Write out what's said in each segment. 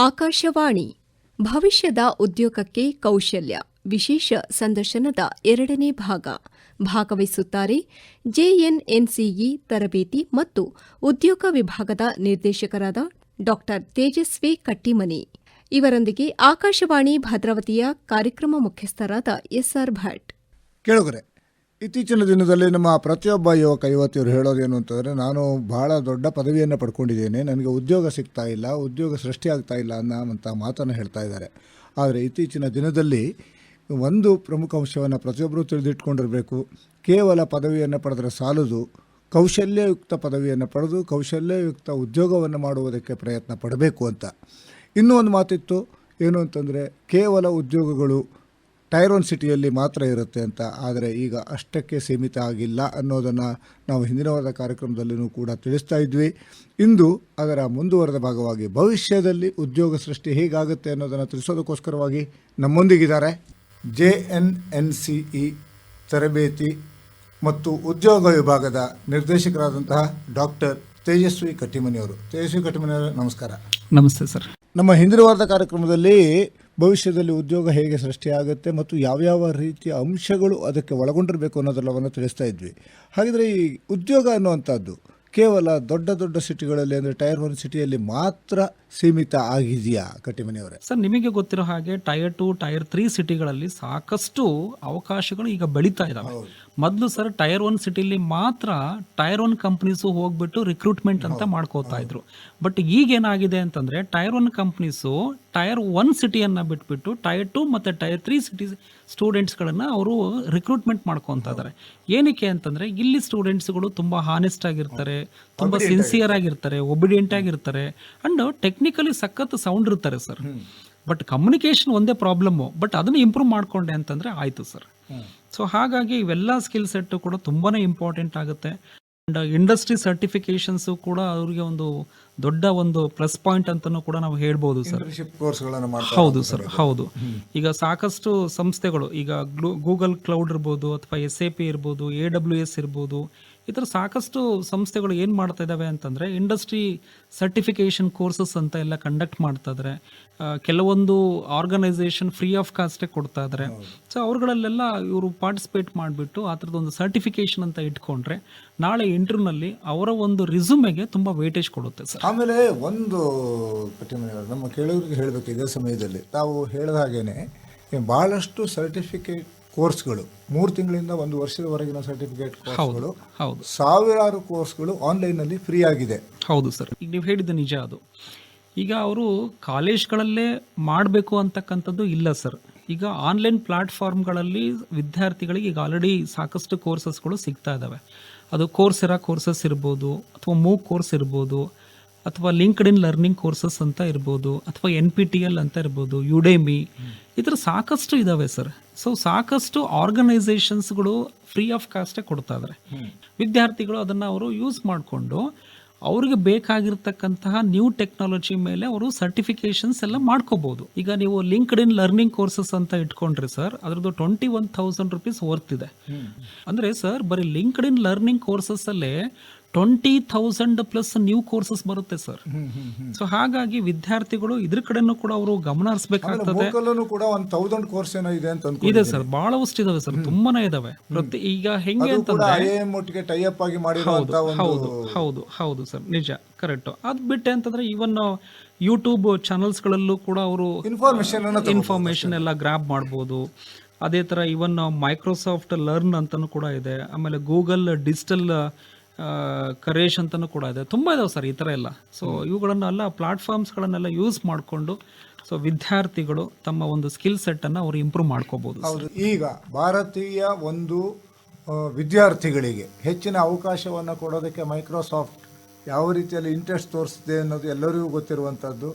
ಆಕಾಶವಾಣಿ ಭವಿಷ್ಯದ ಉದ್ಯೋಗಕ್ಕೆ ಕೌಶಲ್ಯ ವಿಶೇಷ ಸಂದರ್ಶನದ 2ನೇ ಭಾಗ. ಭಾಗವಹಿಸುತ್ತಾರೆ ಜೆಎನ್ಎನ್ಸಿಇ ತರಬೇತಿ ಮತ್ತು ಉದ್ಯೋಗ ವಿಭಾಗದ ನಿರ್ದೇಶಕರಾದ ಡಾ ತೇಜಸ್ವಿ ಕಟ್ಟಿಮನಿ. ಇವರೊಂದಿಗೆ ಆಕಾಶವಾಣಿ ಭದ್ರಾವತಿಯ ಕಾರ್ಯಕ್ರಮ ಮುಖ್ಯಸ್ಥರಾದ ಎಸ್ಆರ್ ಭಟ್. ಕೇಳುಗರೆ, ಇತ್ತೀಚಿನ ದಿನದಲ್ಲಿ ನಮ್ಮ ಪ್ರತಿಯೊಬ್ಬ ಯುವತಿಯರು ಹೇಳೋದೇನು ಅಂತಂದರೆ, ನಾನು ಬಹಳ ದೊಡ್ಡ ಪದವಿಯನ್ನು ಪಡ್ಕೊಂಡಿದ್ದೇನೆ, ನನಗೆ ಉದ್ಯೋಗ ಸಿಗ್ತಾ ಇಲ್ಲ, ಉದ್ಯೋಗ ಸೃಷ್ಟಿಯಾಗ್ತಾ ಇಲ್ಲ ಅನ್ನೋಂಥ ಮಾತನ್ನು ಹೇಳ್ತಾ ಇದ್ದಾರೆ. ಆದರೆ ಇತ್ತೀಚಿನ ದಿನದಲ್ಲಿ ಒಂದು ಪ್ರಮುಖ ಅಂಶವನ್ನು ಪ್ರತಿಯೊಬ್ಬರೂ ತಿಳಿದಿಟ್ಕೊಂಡಿರಬೇಕು. ಕೇವಲ ಪದವಿಯನ್ನು ಪಡೆದರೆ ಸಾಲದು, ಕೌಶಲ್ಯಯುಕ್ತ ಪದವಿಯನ್ನು ಪಡೆದು ಕೌಶಲ್ಯಯುಕ್ತ ಉದ್ಯೋಗವನ್ನು ಮಾಡುವುದಕ್ಕೆ ಪ್ರಯತ್ನ ಪಡಬೇಕು ಅಂತ. ಇನ್ನೂ ಒಂದು ಮಾತಿತ್ತು, ಏನು ಅಂತಂದರೆ ಕೇವಲ ಉದ್ಯೋಗಗಳು ಟೈರ್ 1 ಸಿಟಿಯಲ್ಲಿ ಮಾತ್ರ ಇರುತ್ತೆ ಅಂತ. ಆದರೆ ಈಗ ಅಷ್ಟಕ್ಕೆ ಸೀಮಿತ ಆಗಿಲ್ಲ ಅನ್ನೋದನ್ನು ನಾವು ಹಿಂದಿನ ವಾರದ ಕಾರ್ಯಕ್ರಮದಲ್ಲಿಯೂ ಕೂಡ ತಿಳಿಸ್ತಾ ಇದ್ವಿ. ಇಂದು ಅದರ ಮುಂದುವರೆದ ಭಾಗವಾಗಿ ಭವಿಷ್ಯದಲ್ಲಿ ಉದ್ಯೋಗ ಸೃಷ್ಟಿ ಹೇಗಾಗುತ್ತೆ ಅನ್ನೋದನ್ನು ತಿಳಿಸೋದಕ್ಕೋಸ್ಕರವಾಗಿ ನಮ್ಮೊಂದಿಗಿದ್ದಾರೆ ಜೆಎನ್ಎನ್ಸಿಇ ತರಬೇತಿ ಮತ್ತು ಉದ್ಯೋಗ ವಿಭಾಗದ ನಿರ್ದೇಶಕರಾದಂತಹ ಡಾಕ್ಟರ್ ತೇಜಸ್ವಿ ಕಟ್ಟಿಮನಿಯವರು. ತೇಜಸ್ವಿ ಕಟ್ಟಿಮನಿಯವರು, ನಮಸ್ಕಾರ. ನಮಸ್ತೆ ಸರ್. ನಮ್ಮ ಹಿಂದಿನ ವಾರದ ಕಾರ್ಯಕ್ರಮದಲ್ಲಿ ಭವಿಷ್ಯದಲ್ಲಿ ಉದ್ಯೋಗ ಹೇಗೆ ಸೃಷ್ಟಿಯಾಗುತ್ತೆ ಮತ್ತು ಯಾವ್ಯಾವ ರೀತಿಯ ಅಂಶಗಳು ಅದಕ್ಕೆ ಒಳಗೊಂಡಿರಬೇಕು ಅನ್ನೋದೆಲ್ಲವನ್ನು ತಿಳಿಸ್ತಾ ಇದ್ವಿ. ಹಾಗಿದ್ರೆ ಈ ಉದ್ಯೋಗ ಅನ್ನುವಂಥದ್ದು ಕೇವಲ ದೊಡ್ಡ ದೊಡ್ಡ ಸಿಟಿಗಳಲ್ಲಿ, ಅಂದರೆ ಟೈರ್ 1 ಸಿಟಿಯಲ್ಲಿ ಮಾತ್ರ ಸೀಮಿತ ಆಗಿದೆಯಾ ಕಟ್ಟಿಮನಿಯವರೇ? ಸರ್, ನಿಮಗೆ ಗೊತ್ತಿರೋ ಹಾಗೆ ಟೈರ್ 2, ಟೈರ್ 3 ಸಿಟಿಗಳಲ್ಲಿ ಸಾಕಷ್ಟು ಅವಕಾಶಗಳು ಈಗ ಬೆಳೀತಾ ಇದ್ದಾವೆ. ಮೊದಲು ಸರ್ ಟೈರ್ 1 ಸಿಟಿಲಿ ಮಾತ್ರ ಟೈರ್ 1 ಕಂಪ್ನೀಸು ಹೋಗ್ಬಿಟ್ಟು ರಿಕ್ರೂಟ್ಮೆಂಟ್ ಅಂತ ಮಾಡ್ಕೋತಾ ಇದ್ರು. ಬಟ್ ಈಗೇನಾಗಿದೆ ಅಂತಂದ್ರೆ ಟೈರ್ 1 ಕಂಪ್ನೀಸು ಟೈರ್ 1 ಸಿಟಿಯನ್ನು ಬಿಟ್ಬಿಟ್ಟು ಟೈರ್ 2 ಮತ್ತು ಟೈರ್ 3 ಸಿಟಿ ಸ್ಟೂಡೆಂಟ್ಸ್ಗಳನ್ನು ಅವರು ರಿಕ್ರೂಟ್ಮೆಂಟ್ ಮಾಡ್ಕೊತಾ ಇದ್ದಾರೆ. ಏನಕ್ಕೆ ಅಂತಂದ್ರೆ ಇಲ್ಲಿ ಸ್ಟೂಡೆಂಟ್ಸ್ಗಳು ತುಂಬಾ ಹಾನೆಸ್ಟ್ ಆಗಿರ್ತಾರೆ, ತುಂಬಾ ಸಿನ್ಸಿಯರ್ ಆಗಿರ್ತಾರೆ, ಒಬಿಡಿಯಂಟ್ ಆಗಿರ್ತಾರೆ, ಅಂಡ್ ಟೆಕ್ನಿಕಲಿ ಸಖತ್ ಸೌಂಡ್ ಇರ್ತಾರೆ ಸರ್. ಬಟ್ ಕಮ್ಯುನಿಕೇಶನ್ ಒಂದೇ ಪ್ರಾಬ್ಲಮ್ಮು, ಬಟ್ ಅದನ್ನು ಇಂಪ್ರೂವ್ ಮಾಡ್ಕೊಂಡೆ ಅಂತಂದ್ರೆ ಆಯ್ತು ಸರ್. ಸೊ ಹಾಗಾಗಿ ಇವೆಲ್ಲ ಸ್ಕಿಲ್ ಸೆಟ್ ಕೂಡ ತುಂಬಾನೇ ಇಂಪಾರ್ಟೆಂಟ್ ಆಗುತ್ತೆ. ಅಂಡ್ ಇಂಡಸ್ಟ್ರಿ ಸರ್ಟಿಫಿಕೇಶನ್ಸ್ ಕೂಡ ಅವರಿಗೆ ಒಂದು ದೊಡ್ಡ ಒಂದು ಪ್ಲಸ್ ಪಾಯಿಂಟ್ ಅಂತಾನೂ ಕೂಡ ನಾವು ಹೇಳ್ಬೋದು ಸರ್. ಹೌದು ಸರ್, ಹೌದು. ಈಗ ಸಾಕಷ್ಟು ಸಂಸ್ಥೆಗಳು, ಈಗ ಗೂಗಲ್ ಕ್ಲೌಡ್ ಇರ್ಬೋದು, ಅಥವಾ SAP ಇರ್ಬೋದು, AWS ಇರ್ಬೋದು, ಈ ಥರ ಸಾಕಷ್ಟು ಸಂಸ್ಥೆಗಳು ಏನು ಮಾಡ್ತಾ ಇದ್ದಾವೆ ಅಂತಂದರೆ ಇಂಡಸ್ಟ್ರಿ ಸರ್ಟಿಫಿಕೇಷನ್ ಕೋರ್ಸಸ್ ಅಂತ ಎಲ್ಲ ಕಂಡಕ್ಟ್ ಮಾಡ್ತಾ ಇದ್ದಾರೆ. ಕೆಲವೊಂದು ಆರ್ಗನೈಸೇಷನ್ ಫ್ರೀ ಆಫ್ ಕಾಸ್ಟೇ ಕೊಡ್ತಾ ಇದ್ದಾರೆ. ಸೊ ಅವ್ರುಗಳಲ್ಲೆಲ್ಲ ಇವರು ಪಾರ್ಟಿಸಿಪೇಟ್ ಮಾಡಿಬಿಟ್ಟು ಆ ಥರದೊಂದು ಸರ್ಟಿಫಿಕೇಷನ್ ಅಂತ ಇಟ್ಕೊಂಡ್ರೆ ನಾಳೆ ಇಂಟರ್ವ್ಯೂನಲ್ಲಿ ಅವರ ಒಂದು ರಿಸ್ಯೂಮೆಗೆ ತುಂಬ ವೇಟೇಜ್ ಕೊಡುತ್ತೆ ಸರ್. ಆಮೇಲೆ ಒಂದು ನಮ್ಮ ಕೇಳೋರಿಗೆ ಹೇಳಬೇಕು, ಇದೇ ಸಮಯದಲ್ಲಿ ತಾವು ಹೇಳಿದ ಹಾಗೇನೆ ಭಾಳಷ್ಟು ಸರ್ಟಿಫಿಕೇಟ್ ಕೋರ್ಸ್ಗಳು 3 ತಿಂಗಳಿಂದ 1 ವರ್ಷದವರೆಗಿನ ಸರ್ಟಿಫಿಕೇಟ್ ಕೋರ್ಸ್ಗಳು, ಸಾವಿರಾರು ಕೋರ್ಸ್ಗಳು ಆನ್ಲೈನಲ್ಲಿ ಫ್ರೀ ಆಗಿದೆ. ಹೌದು ಸರ್, ಈಗ ನೀವು ಹೇಳಿದ್ದು ನಿಜ. ಅದು ಈಗ ಅವರು ಕಾಲೇಜ್ಗಳಲ್ಲೇ ಮಾಡಬೇಕು ಅಂತಕ್ಕಂಥದ್ದು ಇಲ್ಲ ಸರ್. ಈಗ ಆನ್ಲೈನ್ ಪ್ಲಾಟ್ಫಾರ್ಮ್ಗಳಲ್ಲಿ ವಿದ್ಯಾರ್ಥಿಗಳಿಗೆ ಈಗ ಆಲ್ರೆಡಿ ಸಾಕಷ್ಟು ಕೋರ್ಸಸ್ಗಳು ಸಿಗ್ತಾ ಇದ್ದಾವೆ. ಅದು ಕೋರ್ಸೆರಾ ಕೋರ್ಸಸ್ ಇರ್ಬೋದು, ಅಥವಾ ಮೂಕ್ ಕೋರ್ಸ್ ಇರ್ಬೋದು, ಅಥವಾ ಲಿಂಕ್ಡ್ ಇನ್ ಲರ್ನಿಂಗ್ ಕೋರ್ಸಸ್ ಅಂತ ಇರ್ಬೋದು, ಅಥವಾ NPTEL ಅಂತ ಇರ್ಬೋದು, ಯುಡೆಮಿ, ಈ ಥರ ಸಾಕಷ್ಟು ಇದ್ದಾವೆ ಸರ್. ಸೊ ಸಾಕಷ್ಟು ಆರ್ಗನೈಸೇಷನ್ಸ್ಗಳು ಫ್ರೀ ಆಫ್ ಕಾಸ್ಟೇ ಕೊಡ್ತಾ ಇದ್ದಾರೆ. ವಿದ್ಯಾರ್ಥಿಗಳು ಅದನ್ನು ಅವರು ಯೂಸ್ ಮಾಡಿಕೊಂಡು ಅವ್ರಿಗೆ ಬೇಕಾಗಿರ್ತಕ್ಕಂತಹ ನ್ಯೂ ಟೆಕ್ನಾಲಜಿ ಮೇಲೆ ಅವರು ಸರ್ಟಿಫಿಕೇಶನ್ಸ್ ಎಲ್ಲ ಮಾಡ್ಕೋಬಹುದು. ಈಗ ನೀವು ಲಿಂಕ್ಡ್ ಇನ್ ಲರ್ನಿಂಗ್ ಕೋರ್ಸಸ್ ಅಂತ ಇಟ್ಕೊಂಡ್ರಿ ಸರ್, ಅದ್ರದ್ದು 21,000 rupees ವರ್ತ್ ಇದೆ. ಅಂದ್ರೆ ಸರ್ ಬರೀ ಲಿಂಕ್ಡ್ ಇನ್ ಲರ್ನಿಂಗ್ ಕೋರ್ಸಸ್ ಅಲ್ಲೇ 20,000 ಪ್ಲಸ್ ನ್ಯೂ ಕೋರ್ಸಸ್ ಬರುತ್ತೆ ಸರ್. ಸೊ ಹಾಗಾಗಿ ವಿದ್ಯಾರ್ಥಿಗಳು ಇದ್ರ ಕಡೆನೂ ಕೂಡ ಅವರು ಗಮನ ಹರಿಸಬೇಕಾಗ್ತದೆ. ಇದೆ ಸರ್, ಬಹಳಷ್ಟು ಇದಾವೆ ಸರ್, ತುಂಬಾನೇ ಇದಾವೆ. ಈಗ ಹೆಂಗೆ ಅಂತಂದ್ರೆ ಹೌದು ಹೌದು ಸರ್, ನಿಜ, ಕರೆಕ್ಟ್. ಅದ್ ಬಿಟ್ಟೆ ಅಂತಂದ್ರೆ ಇವನ್ ಯೂಟ್ಯೂಬ್ ಚಾನಲ್ಸ್ ಗಳಲ್ಲೂ ಕೂಡ ಅವರು ಇನ್ಫಾರ್ಮೇಶನ್ ಎಲ್ಲ ಗ್ರಾಬ್ ಮಾಡ್ಬೋದು. ಅದೇ ತರ ಇವನ್ ಮೈಕ್ರೋಸಾಫ್ಟ್ ಲರ್ನ್ ಅಂತಾನು ಕೂಡ ಇದೆ. ಆಮೇಲೆ ಗೂಗಲ್ ಡಿಜಿಟಲ್ ಕರೇಶ್ ಅಂತಲೂ ಕೂಡ ಇದೆ. ತುಂಬ ಇದಾವೆ ಸರ್ ಈ ಥರ ಎಲ್ಲ. ಸೊ ಇವುಗಳನ್ನೆಲ್ಲ ಪ್ಲಾಟ್ಫಾರ್ಮ್ಸ್ಗಳನ್ನೆಲ್ಲ ಯೂಸ್ ಮಾಡಿಕೊಂಡು ಸೊ ವಿದ್ಯಾರ್ಥಿಗಳು ತಮ್ಮ ಒಂದು ಸ್ಕಿಲ್ ಸೆಟ್ಟನ್ನು ಅವರು ಇಂಪ್ರೂವ್ ಮಾಡ್ಕೋಬೋದು. ಹೌದು, ಈಗ ಭಾರತೀಯ ಒಂದು ವಿದ್ಯಾರ್ಥಿಗಳಿಗೆ ಹೆಚ್ಚಿನ ಅವಕಾಶವನ್ನು ಕೊಡೋದಕ್ಕೆ ಮೈಕ್ರೋಸಾಫ್ಟ್ ಯಾವ ರೀತಿಯಲ್ಲಿ ಇಂಟ್ರೆಸ್ಟ್ ತೋರಿಸಿದೆ ಅನ್ನೋದು ಎಲ್ಲರಿಗೂ ಗೊತ್ತಿರುವಂಥದ್ದು.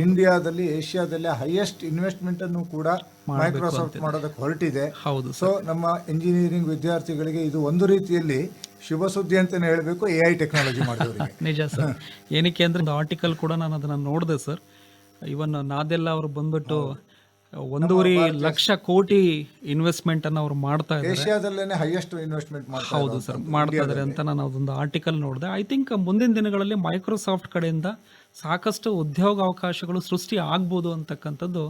ಇಂಡಿಯಾದಲ್ಲಿ, ಏಷ್ಯಾದಲ್ಲಿ ಹೈಯೆಸ್ಟ್ ಇನ್ವೆಸ್ಟ್ಮೆಂಟ್ ಅನ್ನು ಕೂಡ ಮೈಕ್ರೋಸಾಫ್ಟ್ ಮಾಡೋದಕ್ಕೆ ಹೊರಟಿದೆ. ಹೌದು. ಸೊ ನಮ್ಮ ಇಂಜಿನಿಯರಿಂಗ್ ವಿದ್ಯಾರ್ಥಿಗಳಿಗೆ ಇದು ಒಂದು ರೀತಿಯಲ್ಲಿ ಶುಭ ಸುದ್ದಿ ಅಂತಾನೆ ಹೇಳಬೇಕು, AI ಟೆಕ್ನಾಲಜಿ ಮಾಡಿದವರಿಗೆ. ನಿಜ ಸರ್. ಏನಕ್ಕೆ ಅಂದ್ರೆ ಒಂದು ಆರ್ಟಿಕಲ್ ಕೂಡ ನಾನು ಅದನ್ನ ನೋಡಿದೆ ಸರ್. ಇವನ್ ನಾದೆಲ್ಲ ಅವರು ಬಂದ್ಬಿಟ್ಟು 1.5 ಲಕ್ಷ ಕೋಟಿ ಇನ್ವೆಸ್ಟ್ಮೆಂಟ್ ಅನ್ನು ಅವ್ರು ಮಾಡ್ತಾ ಇದ್ದಾರೆ. ಏಷ್ಯಾದಲ್ಲೇನೆ ಹೈಯೆಸ್ಟ್ ಇನ್ವೆಸ್ಟ್ಮೆಂಟ್ ಮಾಡ್ತಾ ಹೌದು ಸರ್, ಮಾಡ್ತಾ ಇದ್ದಾರೆ ಅಂತ ನಾನು ಅದೊಂದು ಆರ್ಟಿಕಲ್ ನೋಡಿದೆ. ಐ ಥಿಂಕ್ ಮುಂದಿನ ದಿನಗಳಲ್ಲಿ ಮೈಕ್ರೋಸಾಫ್ಟ್ ಕಡೆಯಿಂದ ಸಾಕಷ್ಟು ಉದ್ಯೋಗ ಅವಕಾಶಗಳು ಸೃಷ್ಟಿ ಆಗ್ಬೋದು ಅಂತಕ್ಕಂಥದ್ದು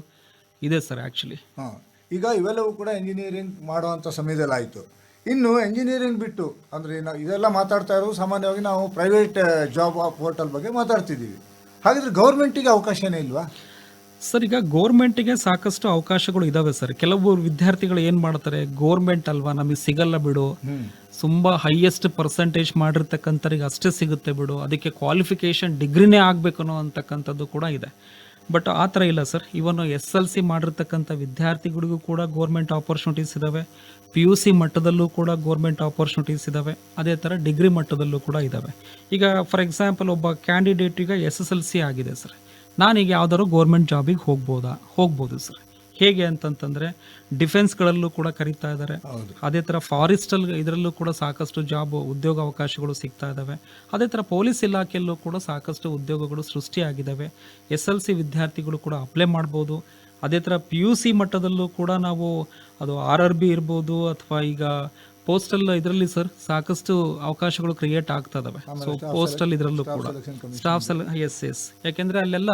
ಇದೆ ಸರ್ ಆ್ಯಕ್ಚುಲಿ. ಹಾಂ, ಈಗ ಇವೆಲ್ಲವೂ ಕೂಡ ಎಂಜಿನಿಯರಿಂಗ್ ಮಾಡುವಂಥ ಸಮಯದಲ್ಲಿ ಆಯಿತು. ಇನ್ನು ಎಂಜಿನಿಯರಿಂಗ್ ಬಿಟ್ಟು ಅಂದರೆ ನಾವು ಇದೆಲ್ಲ ಮಾತಾಡ್ತಾ ಇರೋದು ಸಾಮಾನ್ಯವಾಗಿ ನಾವು ಪ್ರೈವೇಟ್ ಜಾಬ್ ಪೋರ್ಟಲ್ ಬಗ್ಗೆ ಮಾತಾಡ್ತಿದ್ದೀವಿ. ಹಾಗಿದ್ರೆ ಗೌರ್ಮೆಂಟಿಗೆ ಅವಕಾಶನೇ ಇಲ್ವಾ? ಸರ್, ಈಗ ಗೋರ್ಮೆಂಟಿಗೆ ಸಾಕಷ್ಟು ಅವಕಾಶಗಳು ಇದಾವೆ ಸರ್. ಕೆಲವು ವಿದ್ಯಾರ್ಥಿಗಳು ಏನು ಮಾಡ್ತಾರೆ, ಗೋರ್ಮೆಂಟ್ ಅಲ್ವಾ ನಮಗೆ ಸಿಗಲ್ಲ ಬಿಡು, ತುಂಬ ಹೈಯೆಸ್ಟ್ ಪರ್ಸೆಂಟೇಜ್ ಮಾಡಿರ್ತಕ್ಕಂಥವ್ರಿಗೆ ಅಷ್ಟೇ ಸಿಗುತ್ತೆ ಬಿಡು, ಅದಕ್ಕೆ ಕ್ವಾಲಿಫಿಕೇಷನ್ ಡಿಗ್ರಿನೇ ಆಗಬೇಕು ಅನ್ನೋ ಅಂತಕ್ಕಂಥದ್ದು ಕೂಡ ಇದೆ. ಬಟ್ ಆ ಥರ ಇಲ್ಲ ಸರ್. ಇವನು SLC ಮಾಡಿರ್ತಕ್ಕಂಥ ವಿದ್ಯಾರ್ಥಿಗಳಿಗೂ ಕೂಡ ಗೋರ್ಮೆಂಟ್ ಆಪರ್ಚುನಿಟೀಸ್ ಇದ್ದಾವೆ, PUC ಮಟ್ಟದಲ್ಲೂ ಕೂಡ ಗೋರ್ಮೆಂಟ್ ಆಪರ್ಚುನಿಟೀಸ್ ಇದ್ದಾವೆ, ಅದೇ ಥರ ಡಿಗ್ರಿ ಮಟ್ಟದಲ್ಲೂ ಕೂಡ ಇದ್ದಾವೆ. ಈಗ ಫಾರ್ ಎಕ್ಸಾಂಪಲ್ ಒಬ್ಬ ಕ್ಯಾಂಡಿಡೇಟಿಗೆ SSLC ಆಗಿದೆ ಸರ್, ನಾನೀಗ ಯಾವ್ದಾದ್ರು ಗೋರ್ಮೆಂಟ್ ಜಾಬಿಗೆ ಹೋಗ್ಬೋದು ಸರ್. ಹೇಗೆ ಅಂತಂತಂದರೆ ಡಿಫೆನ್ಸ್ಗಳಲ್ಲೂ ಕೂಡ ಕರೀತಾ ಇದ್ದಾರೆ, ಅದೇ ಥರ ಇದರಲ್ಲೂ ಕೂಡ ಸಾಕಷ್ಟು ಉದ್ಯೋಗ ಅವಕಾಶಗಳು ಸಿಗ್ತಾ ಇದ್ದಾವೆ, ಅದೇ ಥರ ಪೊಲೀಸ್ ಇಲಾಖೆಯಲ್ಲೂ ಕೂಡ ಸಾಕಷ್ಟು ಉದ್ಯೋಗಗಳು ಸೃಷ್ಟಿಯಾಗಿದ್ದಾವೆ. SLC ವಿದ್ಯಾರ್ಥಿಗಳು ಕೂಡ ಅಪ್ಲೈ ಮಾಡ್ಬೋದು. ಅದೇ ಥರ PUC ಮಟ್ಟದಲ್ಲೂ ಕೂಡ ನಾವು ಅದು RRB ಇರ್ಬೋದು ಅಥವಾ ಈಗ ಪೋಸ್ಟಲ್ ಇದರಲ್ಲಿ ಸರ್ ಸಾಕಷ್ಟು ಅವಕಾಶಗಳು ಕ್ರಿಯೇಟ್ ಆಗ್ತಾ ಇದಾವೆ. ಸೊ ಪೋಸ್ಟಲ್ ಇದರಲ್ಲೂ ಕೂಡ ಸ್ಟಾಫ್ ಎಸ್ ಯಾಕೆಂದರೆ ಅಲ್ಲೆಲ್ಲ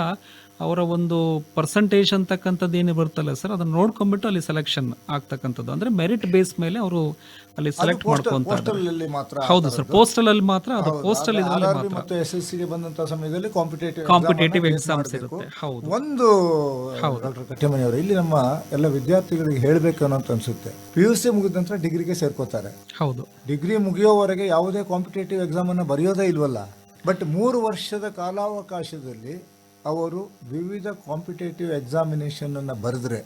ಅವರ ಒಂದು ಪರ್ಸಂಟೇಜ್ ಅಂತಕ್ಕಂಥದ್ದು ಏನು ಬರ್ತಲ್ಲ ಸರ್, ಅದನ್ನ ನೋಡ್ಕೊಂಡ್ಬಿಟ್ಟು ಅಲ್ಲಿ ಸೆಲೆಕ್ಷನ್ ಆಗ್ತಕ್ಕಂಥದ್ದು. ಅಂದರೆ ಮೆರಿಟ್ ಬೇಸ್ ಮೇಲೆ ಅವರು ಅಲ್ಲಿ ಸೆಲೆಕ್ಟ್ ಮಾಡ್ಕೊಂತಾರೆ. ಹೌದು ಸರ್, ಪೋಸ್ಟಲ್ ಅಲ್ಲಿ ಮಾತ್ರ, ಅದು ಪೋಸ್ಟಲ್ ಇದರಲ್ಲಿ ಮಾತ್ರ. SSC ಗೆ ಬಂದಂತ ಸಮಯದಲ್ಲಿ ಕಾಂಪಿಟೇಟಿವ್ ಎಕ್ಸಾಮ್ಸ್ ಇರುತ್ತೆ. ಹೌದು. ಒಂದು ಡಾಕ್ಟರ್ ಕಟ್ಟೆಮನಿಯವರು, ಇಲ್ಲಿ ನಮ್ಮ ಎಲ್ಲ ವಿದ್ಯಾರ್ಥಿಗಳಿಗೆ ಹೇಳಬೇಕು ಅನ್ನೋಂತ ಅನ್ಸುತ್ತೆ, PUC ಮುಗಿದ ನಂತರ ಡಿಗ್ರಿಗೆ ಸೇರ್ಕೋತಾರೆ. ಹೌದು. ಡಿಗ್ರಿ ಮುಗಿಯೋವರೆಗೆ ಯಾವುದೇ ಕಾಂಪಿಟೇಟಿವ್ ಎಕ್ಸಾಮ್ ಅನ್ನು ಬರೆಯೋದೇ ಇಲ್ವಲ್ಲ. ಬಟ್ 3 ವರ್ಷದ ಕಾಲಾವಕಾಶದಲ್ಲಿ ಅವರು ವಿವಿಧ ಕಾಂಪಿಟೇಟಿವ್ ಎಕ್ಸಾಮಿನೇಷನ್ ಅನ್ನು ಬರೆದ್ರೆ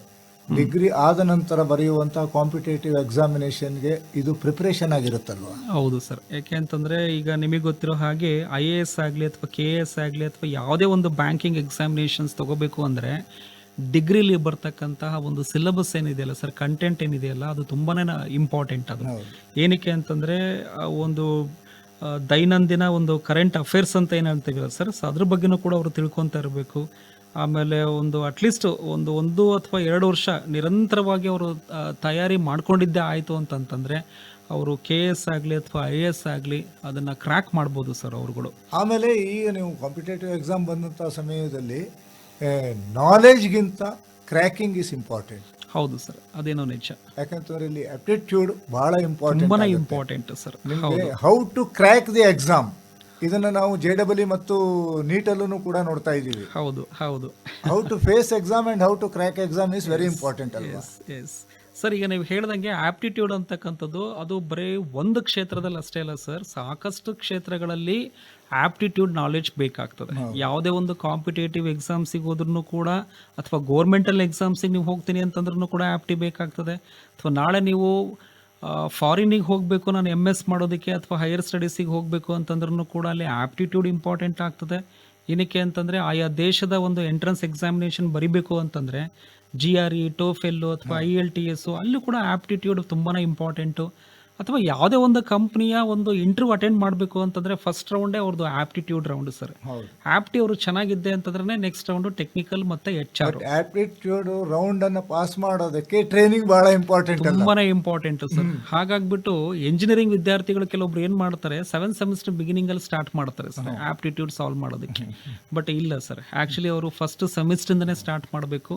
ಡಿಗ್ರಿ ಆದ ನಂತರ ಬರೆಯುವಂತಹ ಕಾಂಪಿಟೇಟಿವ್ ಎಕ್ಸಾಮಿನೇಷನ್ಗೆ ಇದು ಪ್ರಿಪರೇಷನ್ ಆಗಿರುತ್ತಲ್ವ? ಹೌದು ಸರ್. ಯಾಕೆ ಅಂತಂದರೆ ಈಗ ನಿಮಗೆ ಗೊತ್ತಿರೋ ಹಾಗೆ IAS ಆಗಲಿ ಅಥವಾ KAS ಆಗಲಿ ಅಥವಾ ಯಾವುದೇ ಒಂದು ಬ್ಯಾಂಕಿಂಗ್ ಎಕ್ಸಾಮಿನೇಷನ್ಸ್ ತಗೋಬೇಕು ಅಂದರೆ ಡಿಗ್ರಿಲಿ ಬರ್ತಕ್ಕಂತಹ ಒಂದು ಸಿಲೆಬಸ್ ಏನಿದೆಯಲ್ಲ ಸರ್, ಕಂಟೆಂಟ್ ಏನಿದೆಯಲ್ಲ, ಅದು ತುಂಬಾ ಇಂಪಾರ್ಟೆಂಟ್. ಅದು ಏನಕ್ಕೆ ಅಂತಂದರೆ ಒಂದು ದೈನಂದಿನ ಒಂದು ಕರೆಂಟ್ ಅಫೇರ್ಸ್ ಅಂತ ಏನು ಹೇಳ್ತೀವಲ್ಲ ಸರ್, ಸೊ ಅದ್ರ ಬಗ್ಗೆನೂ ಕೂಡ ಅವರು ತಿಳ್ಕೊತಾ ಇರಬೇಕು. ಆಮೇಲೆ ಒಂದು ಅಟ್ಲೀಸ್ಟ್ ಒಂದು ಅಥವಾ 2 ವರ್ಷ ನಿರಂತರವಾಗಿ ಅವರು ತಯಾರಿ ಮಾಡ್ಕೊಂಡಿದ್ದೇ ಆಯಿತು ಅಂತಂತಂದರೆ ಅವರು KS ಆಗಲಿ ಅಥವಾ IAS ಆಗಲಿ ಅದನ್ನು ಕ್ರ್ಯಾಕ್ ಮಾಡ್ಬೋದು ಸರ್ ಅವರುಗಳು. ಆಮೇಲೆ ಈಗ ನೀವು ಕಾಂಪಿಟೇಟಿವ್ ಎಕ್ಸಾಮ್ ಬಂದಂಥ ಸಮಯದಲ್ಲಿ ನಾಲೆಜ್ಗಿಂತ ಕ್ರ್ಯಾಕಿಂಗ್ ಇಸ್ ಇಂಪಾರ್ಟೆಂಟ್. ಹೌದು ಸರ್, ಅದೇನೋ ನಿಜ. ಯಾಕಂತಂದ್ರೆ ಇಲ್ಲಿ ಆಪ್ಟಿಟ್ಯೂಡ್ ಬಹಳ important sir. How to crack the exam, ಇದನ್ನ ನಾವು JEE ಮತ್ತು NEET ಅಲ್ಲೂ ಕೂಡ ನೋಡ್ತಾ ಇದ್ದೀವಿ. ಹೌದು. How to face exam and how to crack exam is very important ಅಲ್ವಾ? ಸರ್, ಈಗ ನೀವು ಹೇಳ್ದಂಗೆ ಆಪ್ಟಿಟ್ಯೂಡ್ ಅಂತಕ್ಕಂಥದ್ದು ಅದು ಬರೀ ಒಂದು ಕ್ಷೇತ್ರದಲ್ಲಿ ಅಷ್ಟೇ ಅಲ್ಲ ಸರ್, ಸಾಕಷ್ಟು ಕ್ಷೇತ್ರಗಳಲ್ಲಿ ಆಪ್ಟಿಟ್ಯೂಡ್ ನಾಲೆಡ್ಜ್ ಬೇಕಾಗ್ತದೆ. ಯಾವುದೇ ಒಂದು ಕಾಂಪಿಟೇಟಿವ್ ಎಕ್ಸಾಮ್ಸಿಗೆ ಹೋದ್ರೂ ಕೂಡ ಅಥವಾ ಗೋರ್ಮೆಂಟಲ್ ಎಕ್ಸಾಮ್ಸಿಗೆ ನೀವು ಹೋಗ್ತೀನಿ ಅಂತಂದ್ರೂ ಕೂಡ ಆಪ್ಟಿ ಬೇಕಾಗ್ತದೆ. ಅಥವಾ ನಾಳೆ ನೀವು ಫಾರಿನಿಗೆ ಹೋಗಬೇಕು, ನಾನು MS ಮಾಡೋದಕ್ಕೆ ಅಥವಾ ಹೈಯರ್ ಸ್ಟಡೀಸಿಗೆ ಹೋಗಬೇಕು ಅಂತಂದ್ರೂ ಕೂಡ ಅಲ್ಲಿ ಆಪ್ಟಿಟ್ಯೂಡ್ ಇಂಪಾರ್ಟೆಂಟ್ ಆಗ್ತದೆ. ಏನಕ್ಕೆ ಅಂತಂದರೆ ಆಯಾ ದೇಶದ ಒಂದು ಎಂಟ್ರೆನ್ಸ್ ಎಕ್ಸಾಮಿನೇಷನ್ ಬರಿಬೇಕು ಅಂತಂದರೆ GRE, TOEFL ಅಥವಾ IELTS ಅಲ್ಲೂ ಕೂಡ ಆಪ್ಟಿಟ್ಯೂಡ್ ತುಂಬಾ ಇಂಪಾರ್ಟೆಂಟು. ಅಥವಾ ಯಾವುದೇ ಒಂದು ಕಂಪ್ನಿಯ ಒಂದು ಇಂಟರ್ವ್ಯೂ ಅಟೆಂಡ್ ಮಾಡಬೇಕು ಅಂತಂದರೆ ಫಸ್ಟ್ ರೌಂಡೇ ಅವ್ರದ್ದು ಆಪ್ಟಿಟ್ಯೂಡ್ ರೌಂಡ್ ಸರ್. ಆಪ್ಟಿ ಅವರು ಚೆನ್ನಾಗಿದ್ದೆ ಅಂತಂದ್ರೆ ನೆಕ್ಸ್ಟ್ ರೌಂಡ್ ಟೆಕ್ನಿಕಲ್ ಮತ್ತೆ HR. ಆಪ್ಟಿಟ್ಯೂಡ್ ರೌಂಡ್ ಅನ್ನು ಪಾಸ್ ಮಾಡೋದಕ್ಕೆ ಟ್ರೈನಿಂಗ್ ಬಹಳ ಇಂಪಾರ್ಟೆಂಟ್, ತುಂಬಾನೇ ಇಂಪಾರ್ಟೆಂಟ್ ಸರ್. ಹಾಗಾಗ್ಬಿಟ್ಟು ಎಂಜಿನಿಯರಿಂಗ್ ವಿದ್ಯಾರ್ಥಿಗಳು ಕೆಲವೊಬ್ರು ಏನ್ ಮಾಡ್ತಾರೆ, 7th ಸೆಮಿಸ್ಟರ್ ಬಿಗಿನಿಂಗ್ ಅಲ್ಲಿ ಸ್ಟಾರ್ಟ್ ಮಾಡ್ತಾರೆ ಸರ್ ಆಪ್ಟಿಟ್ಯೂಡ್ ಸಾಲ್ವ್ ಮಾಡೋದಕ್ಕೆ. ಬಟ್ ಇಲ್ಲ ಸರ್, ಆಕ್ಚುಲಿ ಅವರು ಫಸ್ಟ್ ಸೆಮಿಸ್ಟರ್ ಇಂದನೇ ಸ್ಟಾರ್ಟ್ ಮಾಡಬೇಕು.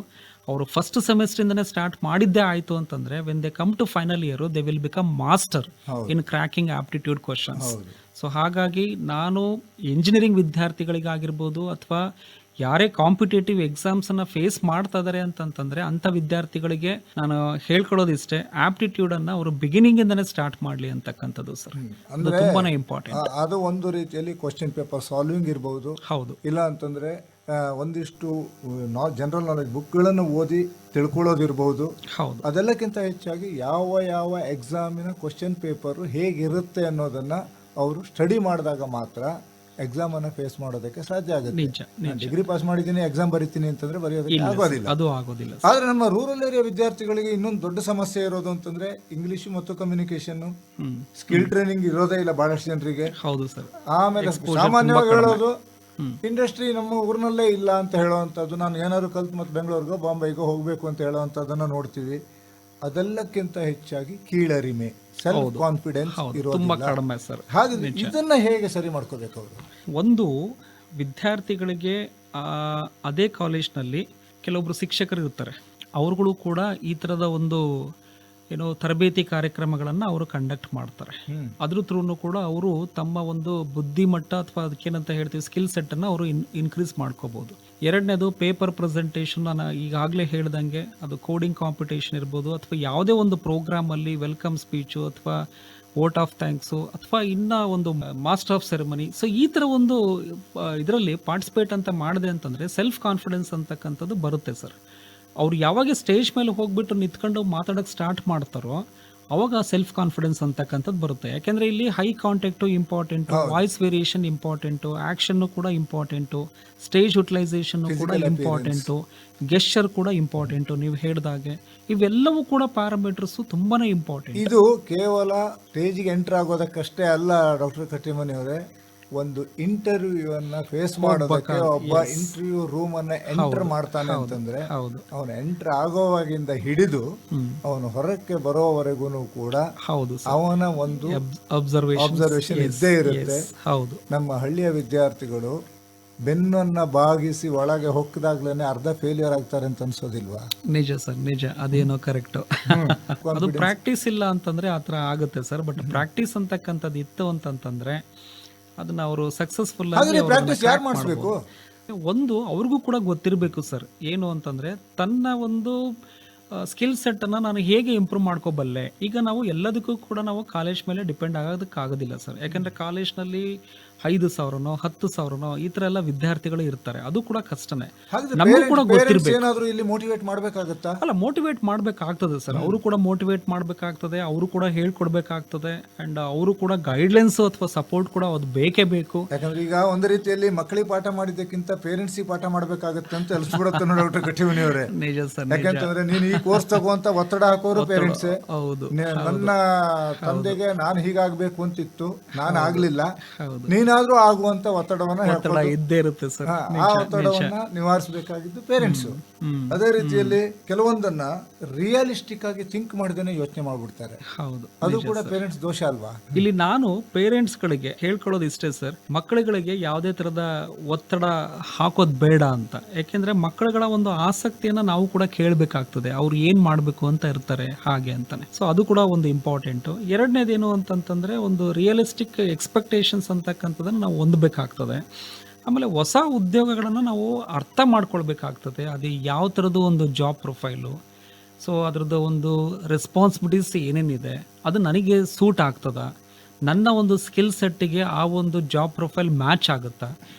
ಅವರು ಫಸ್ಟ್ ಸೆಮಿಸ್ಟರ್ ಇಂದನೇ ಸ್ಟಾರ್ಟ್ ಮಾಡಿದ್ದೇ ಆಯಿತು ಅಂತಂದರೆ when they come to final year they will become master in cracking aptitude questions. So ಹಾಗಾಗಿ ನಾನು ಎಂಜಿನಿಯರಿಂಗ್ ವಿದ್ಯಾರ್ಥಿಗಳಿಗಾಗಿರ್ಬೋದು ಅಥವಾ ಯಾರೇ ಕಾಂಪಿಟೇಟಿವ್ ಎಕ್ಸಾಮ್ಸನ್ನು ಫೇಸ್ ಮಾಡ್ತಾ ಇದ್ದಾರೆ ಅಂತಂತಂದರೆ ಅಂಥ ವಿದ್ಯಾರ್ಥಿಗಳಿಗೆ ನಾನು ಹೇಳ್ಕೊಳ್ಳೋದಿಷ್ಟೇ, ಆಪ್ಟಿಟ್ಯೂಡನ್ನು ಅವರು ಬಿಗಿನಿಂಗಿಂದನೇ ಸ್ಟಾರ್ಟ್ ಮಾಡಲಿ ಅಂತಕ್ಕಂಥದ್ದು ಸರ್. ಅದು ತುಂಬಾ ಇಂಪಾರ್ಟೆಂಟ್. ಅದು ಒಂದು ರೀತಿಯಲ್ಲಿ ಕ್ವಶನ್ ಪೇಪರ್ ಸಾಲ್ವಿಂಗ್ ಇರ್ಬೋದು. ಹೌದು. ಇಲ್ಲ ಅಂತಂದರೆ ಒಂದಿಷ್ಟು ಜನರಲ್ ನಾಲೆಜ್ ಬುಕ್ಗಳನ್ನು ಓದಿ ತಿಳ್ಕೊಳ್ಳೋದಿರ್ಬೋದು. ಹೌದು. ಅದೆಲ್ಲಕ್ಕಿಂತ ಹೆಚ್ಚಾಗಿ ಯಾವ ಎಕ್ಸಾಮಿನ ಕ್ವಶನ್ ಪೇಪರು ಹೇಗಿರುತ್ತೆ ಅನ್ನೋದನ್ನು ಅವರು ಸ್ಟಡಿ ಮಾಡಿದಾಗ ಮಾತ್ರ ಎಕ್ಸಾಮನ್ನು ಫೇಸ್ ಮಾಡೋದಕ್ಕೆ ಸಾಧ್ಯ ಆಗುತ್ತೆ. ಡಿಗ್ರಿ ಪಾಸ್ ಮಾಡಿದ್ದೀನಿ, ಎಕ್ಸಾಮ್ ಬರೀತೀನಿ ಅಂತಂದ್ರೆ ಬರೆಯೋದಕ್ಕೆ ಆಗೋದಿಲ್ಲ. ಆದರೆ ನಮ್ಮ ರೂರಲ್ ಏರಿಯಾ ವಿದ್ಯಾರ್ಥಿಗಳಿಗೆ ಇನ್ನೊಂದು ದೊಡ್ಡ ಸಮಸ್ಯೆ ಇರೋದು ಅಂತಂದ್ರೆ ಇಂಗ್ಲಿಷ್ ಮತ್ತು ಕಮ್ಯುನಿಕೇಶನ್ ಸ್ಕಿಲ್ ಟ್ರೈನಿಂಗ್ ಇರೋದೇ ಇಲ್ಲ ಬಹಳಷ್ಟು ಜನರಿಗೆ. ಹೌದು ಸರ್. ಆಮೇಲೆ ಸಾಮಾನ್ಯವಾಗಿ ಹೇಳೋದು ಇಂಡಸ್ಟ್ರಿ ನಮ್ಮ ಊರಿನಲ್ಲೇ ಇಲ್ಲ ಅಂತ ಹೇಳೋವಂಥದ್ದು, ನಾನು ಏನಾದ್ರು ಕಲ್ತು ಮತ್ತು ಬೆಂಗಳೂರಿಗೋ ಬಾಂಬೆಗೋ ಹೋಗಬೇಕು ಅಂತ ಹೇಳೋವಂಥದ್ದನ್ನು ನೋಡ್ತೀವಿ. ಅದೆಲ್ಲಕ್ಕಿಂತ ಹೆಚ್ಚಾಗಿ ಕೀಳರಿಮೆ, ಸೆಲ್ಫ್ ಕಾನ್ಫಿಡೆನ್ಸ್ ಇರೋದಿಲ್ಲ. ತುಂಬಾ ಕಡಿಮೆ ಸರ್. ಹಾಗೆ ಇದನ್ನ ಹೇಗೆ ಸರಿ ಮಾಡ್ಕೋಬೇಕು ಅವರು? ಒಂದು ವಿದ್ಯಾರ್ಥಿಗಳಿಗೆ ಅದೇ ಕಾಲೇಜ್ನಲ್ಲಿ ಕೆಲವೊಬ್ರು ಶಿಕ್ಷಕರು ಇರ್ತಾರೆ, ಅವರುಗಳು ಕೂಡ ಈ ಥರದ ಒಂದು ತರಬೇತಿ ಕಾರ್ಯಕ್ರಮಗಳನ್ನು ಅವರು ಕಂಡಕ್ಟ್ ಮಾಡ್ತಾರೆ. ಅದ್ರ ಥ್ರೂನು ಕೂಡ ಅವರು ತಮ್ಮ ಒಂದು ಬುದ್ಧಿಮಟ್ಟ ಅಥವಾ ಅದಕ್ಕೇನಂತ ಹೇಳ್ತೀವಿ ಸ್ಕಿಲ್ ಸೆಟ್ಟನ್ನು ಅವರು ಇನ್ಕ್ರೀಸ್ ಮಾಡ್ಕೋಬೋದು. ಎರಡನೇದು ಪೇಪರ್ ಪ್ರೆಸೆಂಟೇಷನ್. ನಾನು ಈಗಾಗಲೇ ಹೇಳ್ದಂಗೆ ಅದು ಕೋಡಿಂಗ್ ಕಾಂಪಿಟೇಷನ್ ಇರ್ಬೋದು, ಅಥವಾ ಯಾವುದೇ ಒಂದು ಪ್ರೋಗ್ರಾಮಲ್ಲಿ ವೆಲ್ಕಮ್ ಸ್ಪೀಚು ಅಥವಾ ವೋಟ್ ಆಫ್ ಥ್ಯಾಂಕ್ಸು ಅಥವಾ ಇನ್ನೂ ಒಂದು ಮಾಸ್ಟರ್ ಆಫ್ ಸೆರೆಮನಿ. ಸೊ ಈ ಥರ ಒಂದು ಇದರಲ್ಲಿ ಪಾರ್ಟಿಸಿಪೇಟ್ ಅಂತ ಮಾಡಿದೆ ಅಂತಂದರೆ ಸೆಲ್ಫ್ ಕಾನ್ಫಿಡೆನ್ಸ್ ಅಂತಕ್ಕಂಥದ್ದು ಬರುತ್ತೆ ಸರ್. ಅವ್ರು ಯಾವಾಗ ಸ್ಟೇಜ್ ಮೇಲೆ ಹೋಗ್ಬಿಟ್ಟು ನಿಂತ್ಕೊಂಡು ಮಾತಾಡೋಕ್ಕೆ ಸ್ಟಾರ್ಟ್ ಮಾಡ್ತಾರೋ ಅವಾಗ ಸೆಲ್ಫ್ ಕಾನ್ಫಿಡೆನ್ಸ್ ಅಂತಕ್ಕಂಥದ್ದು ಬರುತ್ತೆ. ಯಾಕೆಂದರೆ ಇಲ್ಲಿ high contact important, voice variation important, action ಕೂಡ ಇಂಪಾರ್ಟೆಂಟು, ಸ್ಟೇಜ್ ಯುಟಿಲೈಸೇಷನ್ನು ಕೂಡ ಇಂಪಾರ್ಟೆಂಟು, ಗೆಸ್ಚರ್ ಕೂಡ ಇಂಪಾರ್ಟೆಂಟು. ನೀವು ಹೇಳಿದಾಗೆ ಇವೆಲ್ಲವೂ ಕೂಡ ಪ್ಯಾರಾಮೀಟರ್ಸು ತುಂಬಾ ಇಂಪಾರ್ಟೆಂಟ್. ಇದು ಕೇವಲ ಸ್ಟೇಜಿಗೆ ಎಂಟರ್ ಆಗೋದಕ್ಕಷ್ಟೇ ಅಲ್ಲ ಡಾಕ್ಟರ್ ಕಟ್ಟಿಮನಿ ಅವರೇ, ಒಂದು ಇಂಟರ್ವ್ಯೂ ಅನ್ನ ಫೇಸ್ ಮಾಡೋದಕ್ಕೆ ಒಬ್ಬ ಇಂಟರ್ವ್ಯೂ ರೂಮ್ ಅನ್ನ ಎಂಟರ್ ಮಾಡ್ತಾನೆ ಅಂತಂದ್ರೆ ಅವನು ಎಂಟರ್ ಆಗೋವಾಗಿಂದ ಹಿಡಿದು ಅವನು ಹೊರಕ್ಕೆ ಬರೋವರೆಗೂ ಕೂಡ ಅವನ ಒಂದು ಅಬ್ಸರ್ವೇಷನ್ ಇದ್ದೇ ಇರುತ್ತೆ. ನಮ್ಮ ಹಳ್ಳಿಯ ವಿದ್ಯಾರ್ಥಿಗಳು ಬೆನ್ನನ್ನ ಬಾಗಿಸಿ ಒಳಗೆ ಹೊಕ್ಕದಾಗ್ಲೇನೆ ಅರ್ಧ ಫೇಲ್ಯೂರ್ ಆಗ್ತಾರೆ ಅಂತ ಅನ್ಸೋದಿಲ್ವಾ? ನಿಜ ಸರ್, ನಿಜ. ಅದೇನೋ ಕರೆಕ್ಟ್. ಅದು ಪ್ರಾಕ್ಟೀಸ್ ಇಲ್ಲ ಅಂತಂದ್ರೆ ಆತರ ಆಗುತ್ತೆ ಸರ್. ಬಟ್ ಪ್ರಾಕ್ಟೀಸ್ ಅಂತಕ್ಕಂಥದ್ದು ಇತ್ತು ಅಂತಂತಂದ್ರೆ ಅದನ್ನ ಅವರು ಸಕ್ಸಸ್ಫುಲ್ ಆಗಿ ಮಾಡಿಸ್ಬೇಕು. ಒಂದು ಅವ್ರಿಗೂ ಕೂಡ ಗೊತ್ತಿರಬೇಕು ಸರ್, ಏನು ಅಂತಂದ್ರೆ ತನ್ನ ಒಂದು ಸ್ಕಿಲ್ ಸೆಟ್ ಅನ್ನ ನಾನು ಹೇಗೆ ಇಂಪ್ರೂವ್ ಮಾಡ್ಕೋಬಲ್ಲೆ. ಈಗ ನಾವು ಎಲ್ಲದಕ್ಕೂ ಕೂಡ ನಾವು ಕಾಲೇಜ್ ಮೇಲೆ ಡಿಪೆಂಡ್ ಆಗೋದಕ್ಕಾಗೋದಿಲ್ಲ ಸರ್. ಯಾಕಂದ್ರೆ ಕಾಲೇಜ್ನಲ್ಲಿ 5,000ನೋ 10,000ನೋ ಈ ತರ ಎಲ್ಲ ವಿದ್ಯಾರ್ಥಿಗಳು ಇರ್ತಾರೆ, ಅದು ಕೂಡ ಕಷ್ಟನೇ. ನಮಗೂ ಕೂಡ ಗೊತ್ತಿರಬೇಕು. ಇಲ್ಲಿ ಮೋಟಿವೇಟ್ ಮಾಡ್ಬೇಕಾಗತ್ತಾ? ಅಲ್ಲ, ಮೋಟಿವೇಟ್ ಮಾಡ್ಬೇಕಾಗ್ತದೆ ಸರ್. ಅವರು ಕೂಡ ಮೋಟಿವೇಟ್ ಮಾಡ್ಬೇಕಾಗ್ತದೆ, ಅವರು ಕೂಡ ಹೇಳ್ಕೊಡ್ಬೇಕಾಗ್ತದೆ, ಅಂಡ್ ಅವರು ಕೂಡ ಗೈಡ್ಲೈನ್ಸ್ ಅಥವಾ ಸಪೋರ್ಟ್ ಕೂಡ ಅದು ಬೇಕೇ ಬೇಕು. ಯಾಕಂದ್ರೆ ಈಗ ಒಂದು ರೀತಿಯಲ್ಲಿ ಮಕ್ಕಳಿಗೆ ಪಾಠ ಮಾಡಿದ್ದಕ್ಕಿಂತ ಪೇರೆಂಟ್ಸ್ ಪಾಠ ಮಾಡ್ಬೇಕಾಗತ್ತೆ ಅಂತ ಅನಿಸ್ಬಿಡುತ್ತೆ ನೋಡಿ ಡಾಕ್ಟರ್ ಕಟ್ಟಿಮನಿ ಅವರೇ. ನಿಜ ಸರ್. ಯಾಕಂತಂದ್ರೆ ನೀನು ಈ ಕೋರ್ಸ್ ತಗೋಂತ ಒತ್ತಡ ಹಾಕೋರು ಪೇರೆಂಟ್ಸ್. ಹೌದು. ನನ್ನ ತಂದೆಗೆ ನಾನು ಹೀಗಾಗ್ಬೇಕು ಅಂತಿತ್ತು, ನಾನು ಆಗ್ಲಿಲ್ಲ, ನೀನಾದ್ರೂ ಆಗುವಂತ ಒತ್ತಡವನ್ನ ಇದ್ದೇ ಇರುತ್ತೆ ಸರ್. ಆ ಒತ್ತಡವನ್ನ ನಿವಾರಿಸಬೇಕಾಗಿದ್ದು ಪೇರೆಂಟ್ಸ್. ಅದೇ ರೀತಿಯಲ್ಲಿ ಕೆಲವೊಂದನ್ನ ರಿಯಲಿಸ್ಟಿಕ್ ಆಗಿ ಥಿಂಕ್ ಮಾಡಿದೇನೆ ಯೋಚನೆ ಮಾಡ್ಬಿಡ್ತಾರೆ. ಹೌದು, ಅದು ಕೂಡ ಪೇರೆಂಟ್ಸ್ ದೋಷ ಅಲ್ವಾ? ಇಲ್ಲಿ ನಾನು ಪೇರೆಂಟ್ಸ್ ಗಳಿಗೆ ಹೇಳ್ಕೊಳ್ಳೋದು ಇಷ್ಟೇ ಸರ್, ಮಕ್ಕಳುಗಳಿಗೆ ಯಾವುದೇ ತರದ ಒತ್ತಡ ಹಾಕೋದ್ ಬೇಡ ಅಂತ. ಯಾಕೆಂದ್ರೆ ಮಕ್ಕಳುಗಳ ಒಂದು ಆಸಕ್ತಿಯನ್ನ ನಾವು ಕೂಡ ಕೇಳಬೇಕಾಗ್ತದೆ, ಅವ್ರು ಏನ್ ಮಾಡ್ಬೇಕು ಅಂತ ಇರ್ತಾರೆ ಹಾಗೆ ಅಂತಾನೆ. ಸೊ ಅದು ಕೂಡ ಒಂದು ಇಂಪಾರ್ಟೆಂಟ್. ಎರಡನೇದೇನು ಅಂತಂತಂದ್ರೆ ಒಂದು ರಿಯಲಿಸ್ಟಿಕ್ ಎಕ್ಸ್ಪೆಕ್ಟೇಷನ್ಸ್ ಅಂತಕ್ಕಂಥದ್ದನ್ನ ನಾವು ಹೊಂದಬೇಕಾಗ್ತದೆ. ಆಮೇಲೆ ಹೊಸ ಉದ್ಯೋಗಗಳನ್ನು ನಾವು ಅರ್ಥ ಮಾಡ್ಕೊಳ್ಬೇಕಾಗ್ತದೆ. ಅದು ಯಾವ ಥರದ್ದು ಒಂದು ಜಾಬ್ ಪ್ರೊಫೈಲು, ಸೊ ಅದರದ್ದು ಒಂದು ರೆಸ್ಪಾನ್ಸಿಬಿಲಿಟೀಸ್ ಏನೇನಿದೆ, ಅದು ನನಗೆ ಸೂಟ್ ಆಗ್ತದ, ನನ್ನ ಒಂದು ಸ್ಕಿಲ್ ಸೆಟ್ಟಿಗೆ ಆ ಒಂದು ಜಾಬ್ ಪ್ರೊಫೈಲ್ ಮ್ಯಾಚ್ ಆಗುತ್ತಾ.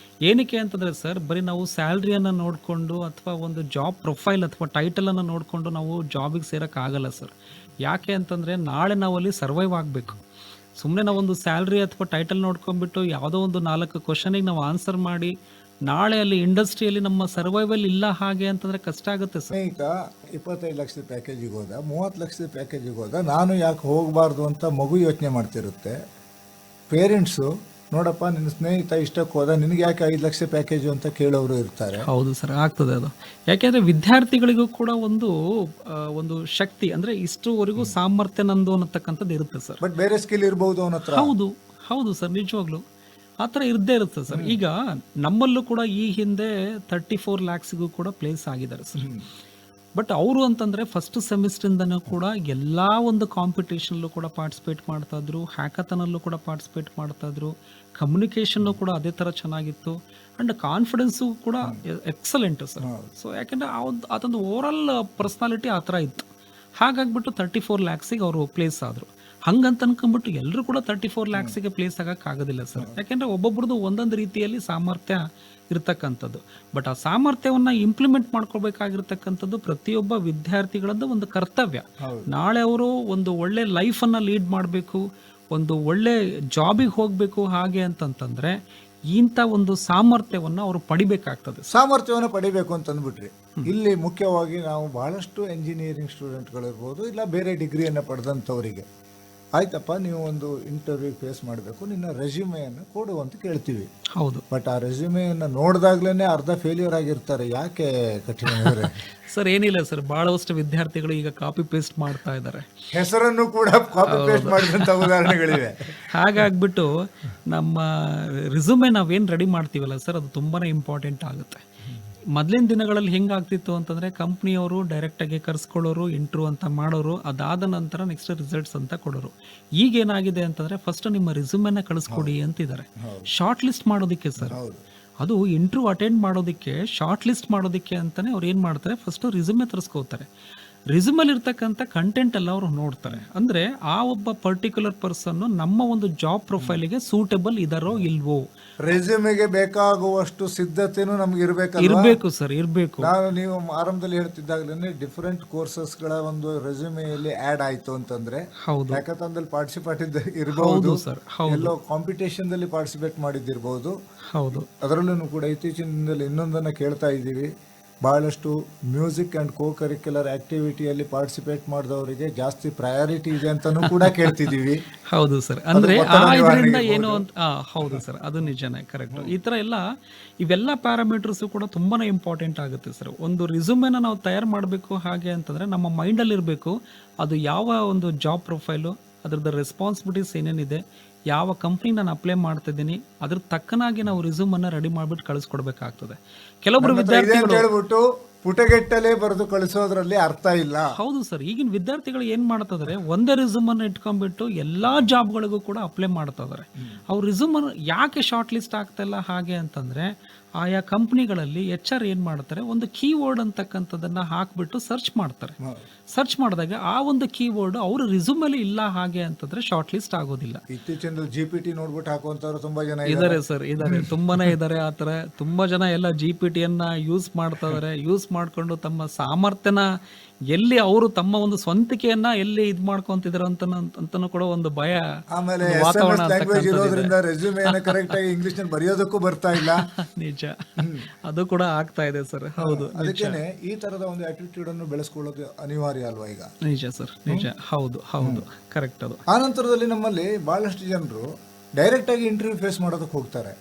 ಏನಕ್ಕೆ ಅಂತಂದರೆ ಸರ್, ಬರೀ ನಾವು ಸ್ಯಾಲ್ರಿಯನ್ನು ನೋಡಿಕೊಂಡು ಅಥವಾ ಒಂದು ಜಾಬ್ ಪ್ರೊಫೈಲ್ ಅಥವಾ ಟೈಟಲನ್ನು ನೋಡಿಕೊಂಡು ನಾವು ಜಾಬಿಗೆ ಸೇರೋಕ್ಕಾಗಲ್ಲ ಸರ್. ಯಾಕೆ ಅಂತಂದರೆ ನಾಳೆ ನಾವು ಅಲ್ಲಿ ಸರ್ವೈವ್ ಆಗಬೇಕು. ಸುಮ್ಮನೆ ನಾವೊಂದು ಸ್ಯಾಲ್ರಿ ಅಥವಾ ಟೈಟಲ್ ನೋಡ್ಕೊಂಡ್ಬಿಟ್ಟು ಯಾವುದೋ ಒಂದು 4 ಕ್ವಶನಿಗೆ ನಾವು ಆನ್ಸರ್ ಮಾಡಿ ನಾಳೆ ಅಲ್ಲಿ ಇಂಡಸ್ಟ್ರಿಯಲ್ಲಿ ನಮ್ಮ ಸರ್ವೈವಲ್ ಇಲ್ಲ ಹಾಗೆ ಅಂತಂದ್ರೆ ಕಷ್ಟ ಆಗುತ್ತೆ ಸರ್. ಈಗ 25 ಲಕ್ಷದ ಪ್ಯಾಕೇಜಿಗೆ ಹೋದ, 30 ಲಕ್ಷದ ಪ್ಯಾಕೇಜಿಗೆ ಹೋದ, ನಾನು ಯಾಕೆ ಹೋಗಬಾರ್ದು ಅಂತ ಮಗು ಯೋಚನೆ ಮಾಡ್ತಿರುತ್ತೆ. ಪೇರೆಂಟ್ಸು ನೋಡಪ್ಪ ನಿನ್ನ ಸ್ನೇಹಿತ ಇಷ್ಟಕ್ಕೆ ಹೋದ, ನಿನಗೆ ಯಾಕೆ 5 ಲಕ್ಷ ಪ್ಯಾಕೇಜು ಅಂತ ಕೇಳೋರು ಇರ್ತಾರೆ. ಹೌದು ಸರ್, ಆಗ್ತದೆ ಅದು. ಯಾಕೆಂದ್ರೆ ವಿದ್ಯಾರ್ಥಿಗಳಿಗೂ ಕೂಡ ಒಂದು ಶಕ್ತಿ ಅಂದ್ರೆ ಇಷ್ಟುವರೆಗೂ ಸಾಮರ್ಥ್ಯ ನಂದು ಅನ್ನತಕ್ಕಂಥದ್ದು ಇರುತ್ತೆ ಸರ್. ಬಟ್ ಬೇರೆ ಸ್ಕಿಲ್ ಇರಬಹುದು ಅವನ ಹತ್ರ. ಹೌದು ಸರ್, ನಿಜವಾಗ್ಲು ಆ ಥರ ಇರದೇ ಇರುತ್ತೆ ಸರ್. ಈಗ ನಮ್ಮಲ್ಲೂ ಕೂಡ ಈ ಹಿಂದೆ 34 ಲ್ಯಾಕ್ಸ್ಗೂ ಕೂಡ ಪ್ಲೇಸ್ ಆಗಿದ್ದಾರೆ ಸರ್. ಬಟ್ ಅವರು ಅಂತಂದರೆ ಫಸ್ಟ್ ಸೆಮಿಸ್ಟ್ರಿಂದನೂ ಕೂಡ ಎಲ್ಲ ಒಂದು ಕಾಂಪಿಟೇಷನಲ್ಲೂ ಕೂಡ ಪಾರ್ಟಿಸಿಪೇಟ್ ಮಾಡ್ತಾಯಿದ್ರು, ಹ್ಯಾಕಥನಲ್ಲೂ ಕೂಡ ಪಾರ್ಟಿಸಿಪೇಟ್ ಮಾಡ್ತಾಯಿದ್ರು, ಕಮ್ಯುನಿಕೇಷನ್ನು ಕೂಡ ಅದೇ ಥರ ಚೆನ್ನಾಗಿತ್ತು, ಆ್ಯಂಡ್ ಕಾನ್ಫಿಡೆನ್ಸು ಕೂಡ ಎಕ್ಸಲೆಂಟು ಸರ್. ಸೊ ಯಾಕೆಂದರೆ ಅದೊಂದು ಓವರಾಲ್ ಪರ್ಸ್ನಾಲಿಟಿ ಆ ಥರ ಇತ್ತು. ಹಾಗಾಗ್ಬಿಟ್ಟು 34 ಲ್ಯಾಕ್ಸಿಗೆ ಅವರು ಪ್ಲೇಸ್ ಆದರು. ಹಂಗಂತ ಅನ್ಕೊಂಡ್ಬಿಟ್ಟು ಎಲ್ಲರೂ ಕೂಡ 34 ಲ್ಯಾಕ್ಸಿಗೆ ಪ್ಲೇಸ್ ಆಗೋಕ್ಕಾಗೋದಿಲ್ಲ ಸರ್. ಯಾಕೆಂದರೆ ಒಬ್ಬೊಬ್ರದ್ದು ಒಂದೊಂದು ರೀತಿಯಲ್ಲಿ ಸಾಮರ್ಥ್ಯ ಇರ್ತಕ್ಕಂಥದ್ದು. ಬಟ್ ಆ ಸಾಮರ್ಥ್ಯವನ್ನು ಇಂಪ್ಲಿಮೆಂಟ್ ಮಾಡ್ಕೋಬೇಕಾಗಿರ್ತಕ್ಕಂಥದ್ದು ಪ್ರತಿಯೊಬ್ಬ ವಿದ್ಯಾರ್ಥಿಗಳದ್ದು ಒಂದು ಕರ್ತವ್ಯ. ನಾಳೆ ಅವರು ಒಂದು ಒಳ್ಳೆ ಲೈಫನ್ನು ಲೀಡ್ ಮಾಡಬೇಕು, ಒಂದು ಒಳ್ಳೆ ಜಾಬಿಗೆ ಹೋಗಬೇಕು ಹಾಗೆ ಅಂತಂತಂದರೆ ಇಂಥ ಒಂದು ಸಾಮರ್ಥ್ಯವನ್ನು ಅವರು ಪಡಿಬೇಕಾಗ್ತದೆ. ಸಾಮರ್ಥ್ಯವನ್ನು ಪಡಿಬೇಕು ಅಂತಂದ್ಬಿಟ್ರಿ. ಇಲ್ಲಿ ಮುಖ್ಯವಾಗಿ ನಾವು ಬಹಳಷ್ಟು ಎಂಜಿನಿಯರಿಂಗ್ ಸ್ಟೂಡೆಂಟ್ಗಳಿರ್ಬೋದು, ಇಲ್ಲ ಬೇರೆ ಡಿಗ್ರಿಯನ್ನು ಪಡೆದಂಥವರಿಗೆ ಆಯ್ತಪ್ಪ ನೀವು ಒಂದು ಇಂಟರ್ವ್ಯೂ ಫೇಸ್ ಮಾಡಬೇಕು, ನಿನ್ನ ರೆಸ್ಯೂಮೆಯನ್ನು ಕೊಡು ಅಂತ ಕೇಳ್ತೀವಿ. ಹೌದು ಬಟ್ ಆ ರೆಸ್ಯೂಮೆಯನ್ನು ನೋಡಿದಾಗ್ಲೇ ಅರ್ಧ ಫೇಲ್ಯೂರ್ ಆಗಿರ್ತಾರೆ. ಯಾಕೆ ಕಠಿಣ ಅವರೇ? ಸರ್ ಏನಿಲ್ಲ ಸರ್, ಬಹಳಷ್ಟು ವಿದ್ಯಾರ್ಥಿಗಳು ಈಗ ಕಾಪಿ ಪೇಸ್ಟ್ ಮಾಡ್ತಾ ಇದ್ದಾರೆ, ಹೆಸರನ್ನು ಕೂಡ ಕಾಪಿ ಪೇಸ್ಟ್ ಮಾಡಿದಂಥ ಉದಾಹರಣೆಗಳಿವೆ. ಹಾಗಾಗ್ಬಿಟ್ಟು ನಮ್ಮ ರಿಸ್ಯೂಮೆ ನಾವೇನು ರೆಡಿ ಮಾಡ್ತೀವಲ್ಲ ಸರ್, ಅದು ತುಂಬಾ ಇಂಪಾರ್ಟೆಂಟ್ ಆಗುತ್ತೆ. ಮೊದಲಿನ ದಿನಗಳಲ್ಲಿ ಹೆಂಗಾಗ್ತಿತ್ತು ಅಂತಂದರೆ ಕಂಪ್ನಿಯವರು ಡೈರೆಕ್ಟಾಗಿ ಕರೆಸ್ಕೊಳ್ಳೋರು, ಇಂಟ್ರ್ಯೂ ಅಂತ ಮಾಡೋರು, ಅದಾದ ನಂತರ ನೆಕ್ಸ್ಟ್ ರಿಸಲ್ಟ್ಸ್ ಅಂತ ಕೊಡೋರು. ಈಗೇನಾಗಿದೆ ಅಂತಂದರೆ ಫಸ್ಟ್ ನಿಮ್ಮ ರಿಸ್ಯೂಮೆನ ಕಳಿಸ್ಕೊಡಿ ಅಂತಿದ್ದಾರೆ ಶಾರ್ಟ್ ಲಿಸ್ಟ್ ಮಾಡೋದಕ್ಕೆ ಸರ್. ಅದು ಇಂಟ್ರ್ಯೂ ಅಟೆಂಡ್ ಮಾಡೋದಕ್ಕೆ, ಶಾರ್ಟ್ ಲಿಸ್ಟ್ ಮಾಡೋದಕ್ಕೆ ಅಂತಲೇ ಅವ್ರು ಏನು ಮಾಡ್ತಾರೆ, ಫಸ್ಟು ರಿಸ್ಯೂಮೆ ತರಿಸ್ಕೋತಾರೆ. ರಿಸ್ಯೂಮಲ್ಲಿ ಇರ್ತಕ್ಕಂಥ ಕಂಟೆಂಟ್ ಎಲ್ಲ ಅವರು ನೋಡ್ತಾರೆ. ಅಂದರೆ ಆ ಒಬ್ಬ ಪರ್ಟಿಕ್ಯುಲರ್ ಪರ್ಸನ್ನು ನಮ್ಮ ಒಂದು ಜಾಬ್ ಪ್ರೊಫೈಲಿಗೆ ಸೂಟಬಲ್ ಇದಾರೋ ಇಲ್ವೋ. ರೆಸ್ಯೂಮೆಗೆ ಬೇಕಾಗುವಷ್ಟು ಸಿದ್ಧತೆನೂ ನಮ್ಗೆ ಇರಬೇಕು ಸರ್, ಇರಬೇಕು. ನಾನು ನೀವು ಆರಂಭದಲ್ಲಿ ಹೇಳ್ತಿದ್ದಾಗಲೇ ಡಿಫರೆಂಟ್ ಕೋರ್ಸಸ್ಗಳ ಒಂದು ರೆಸ್ಯೂಮೆಯಲ್ಲಿ ಆ್ಯಡ್ ಆಯಿತು ಅಂತಂದ್ರೆ, ಹೌದು, ಹ್ಯಾಕಥಾನ್ದಲ್ಲಿ ಪಾರ್ಟಿಸಿಪೇಟ್ ಇರಬಹುದು ಸರ್, ಎಲ್ಲೋ ಕಾಂಪಿಟೇಷನ್ದಲ್ಲಿ ಪಾರ್ಟಿಸಿಪೇಟ್ ಮಾಡಿದ್ದಿರಬಹುದು. ಹೌದು, ಅದರಲ್ಲೂ ಕೂಡ ಇತ್ತೀಚಿನ ದಿನದಲ್ಲಿ ಇನ್ನೊಂದನ್ನು ಕೇಳ್ತಾ ಇದ್ದೀವಿ, ಬಹಳಷ್ಟು ಮ್ಯೂಸಿಕ್ ಆ್ಯಂಡ್ ಕೋ ಕರಿಕ್ಯುಲರ್ ಆಕ್ಟಿವಿಟಿಯಲ್ಲಿ ಪಾರ್ಟಿಸಿಪೇಟ್ ಮಾಡಿದವರಿಗೆ ಜಾಸ್ತಿ ಪ್ರಯಾರಿಟಿ ಇದೆ ಅಂತಲೂ ಕೂಡ ಕೇಳ್ತಿದ್ದೀವಿ. ಹೌದು ಸರ್, ಅಂದರೆ ಇದರಿಂದ ಏನು ಅಂತ. ಹೌದು ಸರ್, ಅದು ನಿಜನೇ, ಕರೆಕ್ಟ್. ಈ ಥರ ಎಲ್ಲ ಇವೆಲ್ಲ ಪ್ಯಾರಾಮೀಟರ್ಸು ಕೂಡ ತುಂಬಾ ಇಂಪಾರ್ಟೆಂಟ್ ಆಗುತ್ತೆ ಸರ್. ಒಂದು ರಿಸ್ಯೂಮೆನ ನಾವು ತಯಾರು ಮಾಡಬೇಕು ಹಾಗೆ ಅಂತಂದರೆ ನಮ್ಮ ಮೈಂಡಲ್ಲಿ ಇರಬೇಕು ಅದು ಯಾವ ಒಂದು ಜಾಬ್ ಪ್ರೊಫೈಲು, ಅದ್ರದ್ದು ರೆಸ್ಪಾನ್ಸಿಬಿಲಿಟೀಸ್ ಏನೇನಿದೆ, ಯಾವ ಕಂಪ್ನಿ ನಾನು ಅಪ್ಲೈ ಮಾಡ್ತಿದ್ದೀನಿ, ಅದ್ರ ತಕ್ಕನಾಗಿ ನಾವು ರಿಸ್ಯೂಮನ್ನು ರೆಡಿ ಮಾಡಿಬಿಟ್ಟು ಕಳಿಸ್ಕೊಡ್ಬೇಕಾಗ್ತದೆ. ಕೆಲವೊಬ್ರು ವಿದ್ಯಾರ್ಥಿಗಳು ಪುಟಗೆಟ್ಟಲೆ ಬರೆದು ಕಳಿಸೋದ್ರಲ್ಲಿ ಅರ್ಥ ಇಲ್ಲ. ಹೌದು ಸರ್, ಈಗಿನ ವಿದ್ಯಾರ್ಥಿಗಳು ಏನು ಮಾಡ್ತಿದ್ದಾರೆ, ಒಂದೇ ರಿಸ್ಯೂಮನ್ನು ಇಟ್ಕೊಂಡ್ಬಿಟ್ಟು ಎಲ್ಲ ಜಾಬ್ಗಳಿಗೂ ಕೂಡ ಅಪ್ಲೈ ಮಾಡ್ತಾ ಇದ್ದಾರೆ. ಅವ್ರ ರಿಸ್ಯೂಮನ್ನು ಯಾಕೆ ಶಾರ್ಟ್ ಲಿಸ್ಟ್ ಆಗ್ತಾ ಇಲ್ಲ ಹಾಗೆ ಅಂತಂದರೆ, ಆಯಾ ಕಂಪ್ನಿಗಳಲ್ಲಿ HR ಏನು ಮಾಡ್ತಾರೆ, ಒಂದು ಕೀವರ್ಡ್ ಅಂತಕ್ಕಂಥದ್ದನ್ನು ಹಾಕ್ಬಿಟ್ಟು ಸರ್ಚ್ ಮಾಡ್ತಾರೆ. ಸರ್ಚ್ ಮಾಡಿದಾಗ ಆ ಒಂದು ಕೀವರ್ಡ್ ಅವ್ರ ರಿಸ್ಯೂಮಲ್ಲಿ ಇಲ್ಲ ಹಾಗೆ ಅಂತಂದ್ರೆ ಶಾರ್ಟ್ ಲಿಸ್ಟ್ ಆಗೋದಿಲ್ಲ. ಇತ್ತೀಚಿನ GPT ನೋಡ್ಬಿಟ್ಟು ಹಾಕುವಂತವ್ರು ತುಂಬಾ ಜನ ಇದ್ದಾರೆ ಸರ್, ಇದ್ದಾರೆ, ತುಂಬಾನೇ ಇದ್ದಾರೆ. ಆ ಥರ ತುಂಬಾ ಜನ ಎಲ್ಲ GPTಯನ್ನ ಯೂಸ್ ಮಾಡ್ತಾ ಇದ್ದಾರೆ. ಯೂಸ್ ಮಾಡಿಕೊಂಡು ತಮ್ಮ ಸಾಮರ್ಥ್ಯನ ಎಲ್ಲಿ ಅವರು ತಮ್ಮ ಒಂದು ಸ್ವಂತಿಕೆಯನ್ನ ಎಲ್ಲಿ ಇದು ಮಾಡ್ಕೊಂತಿದ್ರು ಅಂತನೂ ಕೂಡ ಒಂದು ಭಯ, ಆಮೇಲೆ ಲ್ಯಾಂಗ್ವೇಜ್ ಇರೋದ್ರಿಂದ ರೆಸ್ಯೂಮೆಯನ್ನು ಕರೆಕ್ಟ್ ಆಗಿ ಇಂಗ್ಲಿಷ್ ನಲ್ಲಿ ಬರೆಯೋದಕ್ಕೂ ಬರ್ತಾ ಇಲ್ಲ. ನಿಜ, ಅದು ಕೂಡ ಆಗ್ತಾ ಇದೆ ಸರ್. ಹೌದು, ಅದಕ್ಕೇನೆ ಈ ತರದ ಒಂದು ಆಟಿಟ್ಯೂಡ್ ಅನ್ನು ಬೆಳೆಸ್ಕೊಳ್ಳೋದು ಅನಿವಾರ್ಯ ಅಲ್ವಾ ಈಗ? ನಿಜ ಸರ್, ನಿಜ, ಹೌದು ಹೌದು, ಕರೆಕ್ಟ್. ಅದು ಆ ನಂತರದಲ್ಲಿ ನಮ್ಮಲ್ಲಿ ಬಹಳಷ್ಟು ಜನರು ಡೈರೆಕ್ಟ್ ಆಗಿ ಇಂಟರ್ವ್ಯೂ ಫೇಸ್ ಮಾಡೋದಕ್ಕೆ ಹೋಗ್ತಾರೆ.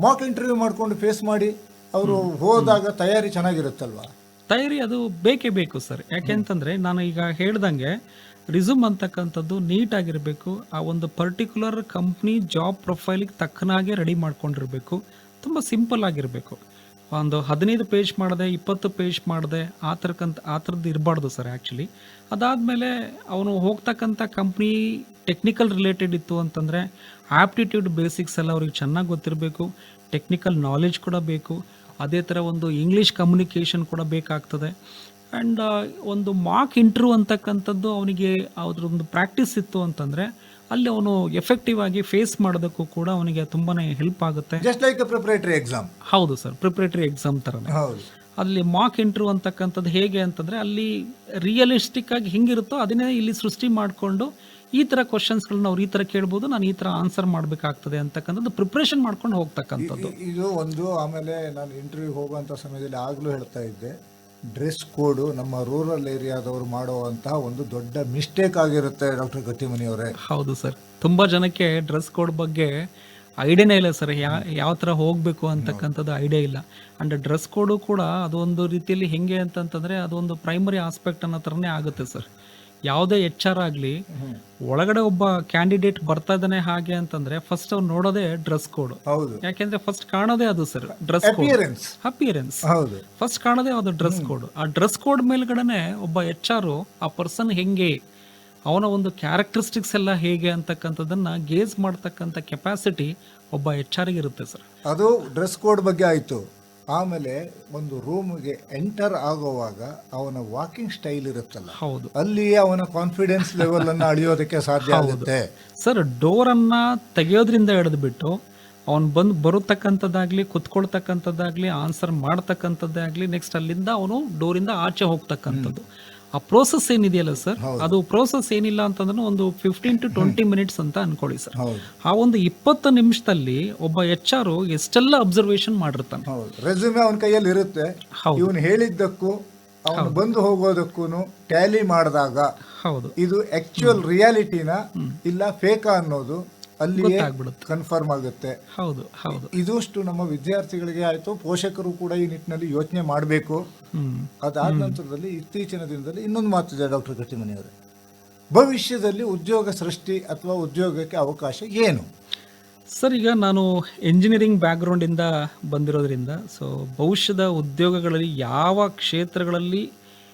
ಮಾಕ್ ಇಂಟರ್ವ್ಯೂ ಮಾಡ್ಕೊಂಡು ಫೇಸ್ ಮಾಡಿ ಅವರು ಹೋದಾಗ ತಯಾರಿ ಚೆನ್ನಾಗಿರುತ್ತಲ್ವಾ? ತಯಾರಿ ಅದು ಬೇಕೇ ಬೇಕು ಸರ್. ಯಾಕೆಂತಂದರೆ ನಾನು ಈಗ ಹೇಳ್ದಂಗೆ ರಿಸ್ಯೂಮ್ ಅಂತಕ್ಕಂಥದ್ದು ನೀಟಾಗಿರಬೇಕು. ಆ ಒಂದು ಪರ್ಟಿಕ್ಯುಲರ್ ಕಂಪ್ನಿ ಜಾಬ್ ಪ್ರೊಫೈಲಿಗೆ ತಕ್ಕನಾಗೆ ರೆಡಿ ಮಾಡ್ಕೊಂಡಿರಬೇಕು. ತುಂಬ ಸಿಂಪಲ್ ಆಗಿರಬೇಕು. ಒಂದು 15 ಪೇಜ್ ಮಾಡಿದೆ, 20 ಪೇಜ್ ಮಾಡಿದೆ, ಆ ಥರದ್ದು ಇರಬಾರ್ದು ಸರ್ ಆ್ಯಕ್ಚುಲಿ. ಅದಾದಮೇಲೆ ಅವನು ಹೋಗ್ತಕ್ಕಂಥ ಕಂಪ್ನಿ ಟೆಕ್ನಿಕಲ್ ರಿಲೇಟೆಡ್ ಇತ್ತು ಅಂತಂದರೆ ಆ್ಯಪ್ಟಿಟ್ಯೂಡ್ ಬೇಸಿಕ್ಸ್ ಎಲ್ಲ ಅವ್ರಿಗೆ ಚೆನ್ನಾಗಿ ಗೊತ್ತಿರಬೇಕು. ಟೆಕ್ನಿಕಲ್ ನಾಲೆಜ್ ಕೂಡ ಬೇಕು. ಅದೇ ಥರ ಒಂದು ಇಂಗ್ಲೀಷ್ ಕಮ್ಯುನಿಕೇಷನ್ ಕೂಡ ಬೇಕಾಗ್ತದೆ. ಆ್ಯಂಡ್ ಒಂದು ಮಾಕ್ ಇಂಟರ್ವ್ಯೂ ಅಂತಕ್ಕಂಥದ್ದು ಅವನಿಗೆ ಅದ್ರೊಂದು ಪ್ರಾಕ್ಟೀಸ್ ಇತ್ತು ಅಂತಂದರೆ ಅಲ್ಲಿ ಅವನು ಎಫೆಕ್ಟಿವ್ ಆಗಿ ಫೇಸ್ ಮಾಡೋದಕ್ಕೂ ಕೂಡ ಅವನಿಗೆ ತುಂಬಾ ಹೆಲ್ಪ್ ಆಗುತ್ತೆ. Just like preparatory exam. ಹೌದು ಸರ್, ಪ್ರಿಪರೇಟರಿ ಎಕ್ಸಾಮ್ ಥರನೇ. ಅಲ್ಲಿ ಮಾಕ್ ಇಂಟರ್ವ್ಯೂ ಅಂತಕ್ಕಂಥದ್ದು ಹೇಗೆ ಅಂತಂದರೆ ಅಲ್ಲಿ ರಿಯಲಿಸ್ಟಿಕ್ ಆಗಿ ಹೆಂಗಿರುತ್ತೋ ಅದನ್ನೇ ಇಲ್ಲಿ ಸೃಷ್ಟಿ ಮಾಡಿಕೊಂಡು ಈ ಥರ ಕ್ವಶನ್ಸ್ಗಳನ್ನ ಅವ್ರು ಈ ಥರ ಕೇಳ್ಬೋದು, ನಾನು ಈ ಥರ ಆನ್ಸರ್ ಮಾಡಬೇಕಾಗ್ತದೆ ಅಂತಕ್ಕಂಥದ್ದು ಪ್ರಿಪ್ರೇಷನ್ ಮಾಡ್ಕೊಂಡು ಹೋಗ್ತಕ್ಕಂಥದ್ದು ಇದು ಒಂದು. ಆಮೇಲೆ ನಾನು ಇಂಟರ್ವ್ಯೂ ಹೋಗುವಂಥ ಸಮಯದಲ್ಲಿ ಆಗಲೂ ಹೇಳ್ತಾ ಇದ್ದೆ, ಡ್ರೆಸ್ ಕೋಡು ನಮ್ಮ ರೂರಲ್ ಏರಿಯಾದವರು ಮಾಡುವಂತಹ ಒಂದು ದೊಡ್ಡ ಮಿಸ್ಟೇಕ್ ಆಗಿರುತ್ತೆ ಡಾಕ್ಟರ್ ಗಟ್ಟಿಮನಿಯವರೇ. ಹೌದು ಸರ್, ತುಂಬ ಜನಕ್ಕೆ ಡ್ರೆಸ್ ಕೋಡ್ ಬಗ್ಗೆ ಐಡಿಯಾನೇ ಇಲ್ಲ ಸರ್. ಯಾವ ಥರ ಹೋಗಬೇಕು ಅಂತಕ್ಕಂಥದ್ದು ಐಡಿಯಾ ಇಲ್ಲ. ಆ್ಯಂಡ್ ಡ್ರೆಸ್ ಕೋಡು ಕೂಡ ಅದೊಂದು ರೀತಿಯಲ್ಲಿ ಹೆಂಗೆ ಅಂತಂತಂದರೆ ಅದೊಂದು ಪ್ರೈಮರಿ ಆಸ್ಪೆಕ್ಟ್ ಅನ್ನೋ ಥರನೇ ಆಗುತ್ತೆ ಸರ್. ಯಾವುದೇ HR ಆಗಲಿ ಒಳಗಡೆ ಒಬ್ಬ ಕ್ಯಾಂಡಿಡೇಟ್ ಬರ್ತಾ ಇದ್ದಾನೆ ಹಾಗೆ ಅಂತಂದ್ರೆ ಫಸ್ಟ್ ಅವ್ರು ನೋಡೋದೇ ಡ್ರೆಸ್ ಕೋಡ್. ಯಾಕೆಂದ್ರೆ ಫಸ್ಟ್ ಕಾಣೋದೇ ಅದು sir, dress code, appearance first ಕಾಣೋದೇ ಅದು ಡ್ರೆಸ್ ಕೋಡ್. ಆ ಡ್ರೆಸ್ ಕೋಡ್ ಮೇಲ್ಗಡೆನೆ ಒಬ್ಬ HR ಆ ಪರ್ಸನ್ ಹೆಂಗೆ, ಅವನ ಒಂದು ಕ್ಯಾರೆಕ್ಟರಿಸ್ಟಿಕ್ಸ್ ಎಲ್ಲ ಹೇಗೆ ಅಂತಕ್ಕಂಥದ್ದನ್ನ ಗೇಜ್ ಮಾಡ್ತಕ್ಕಂಥ ಕೆಪಾಸಿಟಿ ಒಬ್ಬ HR ಗೆ ಇರುತ್ತೆ ಸರ್. ಅದು ಡ್ರೆಸ್ ಕೋಡ್ ಬಗ್ಗೆ ಆಯ್ತು. ಆಮೇಲೆ ಒಂದು ರೂಮ್ಗೆ ಎಂಟರ್ ಆಗುವಾಗ ಅವನ ವಾಕಿಂಗ್ ಸ್ಟೈಲ್ ಇರುತ್ತಲ್ಲ, ಹೌದು, ಅಲ್ಲಿ ಅವನ ಕಾನ್ಫಿಡೆನ್ಸ್ ಲೆವೆಲ್ ಅನ್ನು ಅಳಿಯೋದಕ್ಕೆ ಸಾಧ್ಯ ಆಗುತ್ತೆ ಸರ್. ಡೋರ್ ಅನ್ನ ತೆಗೆಯೋದ್ರಿಂದ ಹಿಡಿದ್ಬಿಟ್ಟು ಅವನು ಬರತಕ್ಕಂಥದ್ದಾಗ್ಲಿ, ಕುತ್ಕೊಳ್ತಕ್ಕಂಥದ್ದಾಗ್ಲಿ, ಆನ್ಸರ್ ಮಾಡ್ತಕ್ಕಂಥದ್ದೇ ಆಗಲಿ, ನೆಕ್ಸ್ಟ್ ಅಲ್ಲಿಂದ ಅವನು ಡೋರಿಂದ ಆಚೆ ಹೋಗ್ತಕ್ಕಂಥದ್ದು, ಆ ಪ್ರೋಸೆಸ್ ಏನಿದೆಯಲ್ಲ ಸರ್, ಅದು ಪ್ರೋಸೆಸ್ ಏನಿಲ್ಲ ಅಂತಂದ್ರೆ ಒಂದು 15 to 20 ಮಿನಿಟ್ಸ್ ಅಂತ ಅನ್ಕೊಳ್ಳಿ ಸರ್. ಆ ಒಂದು 20 ನಿಮಿಷದಲ್ಲಿ ಒಬ್ಬ HR ಎಷ್ಟೆಲ್ಲ ಅಬ್ಸರ್ವೇಷನ್ ಮಾಡಿರ್ತಾನೆ. ರೆಸ್ಯೂಮೆ ಅವನ ಕೈಯಲ್ಲಿ ಇರುತ್ತೆ. ಇವನು ಹೇಳಿದ್ದಕ್ಕೂ ಅವನು ಬಂದು ಹೋಗೋದಕ್ಕೂ ಟ್ಯಾಲಿ ಮಾಡಿದಾಗ ಹೌದು ಇದು ಆಕ್ಚುಯಲ್ ರಿಯಾಲಿಟಿನ ಇಲ್ಲ ಫೇಕಾ ಅನ್ನೋದು ಅಲ್ಲಿಯೇ ಗೊತ್ತಾಗ್ಬಿಡುತ್ತೆ. ಕನ್ಫರ್ಮ್ ಆಗುತ್ತೆ. ಹೌದು ಹೌದು ಇದಷ್ಟು ನಮ್ಮ ವಿದ್ಯಾರ್ಥಿಗಳಿಗೆ ಆಯ್ತು, ಪೋಷಕರು ಕೂಡ ಈ ನಿಟ್ಟಿನಲ್ಲಿ ಯೋಚನೆ ಮಾಡಬೇಕು. ಅದಾದ ನಂತರದಲ್ಲಿ ಇತ್ತೀಚಿನ ದಿನದಲ್ಲಿ ಇನ್ನೊಂದು ಮಾತಿದೆ ಡಾಕ್ಟರ್ ಕಟ್ಟಿಮನಿಯವರೇ, ಭವಿಷ್ಯದಲ್ಲಿ ಉದ್ಯೋಗ ಸೃಷ್ಟಿ ಅಥವಾ ಉದ್ಯೋಗಕ್ಕೆ ಅವಕಾಶ ಏನು? ಸರ್, ಈಗ ನಾನು ಎಂಜಿನಿಯರಿಂಗ್ ಬ್ಯಾಕ್ಗ್ರೌಂಡಿಂದ ಬಂದಿರೋದ್ರಿಂದ ಸೊ ಭವಿಷ್ಯದ ಉದ್ಯೋಗಗಳಲ್ಲಿ ಯಾವ ಕ್ಷೇತ್ರಗಳಲ್ಲಿ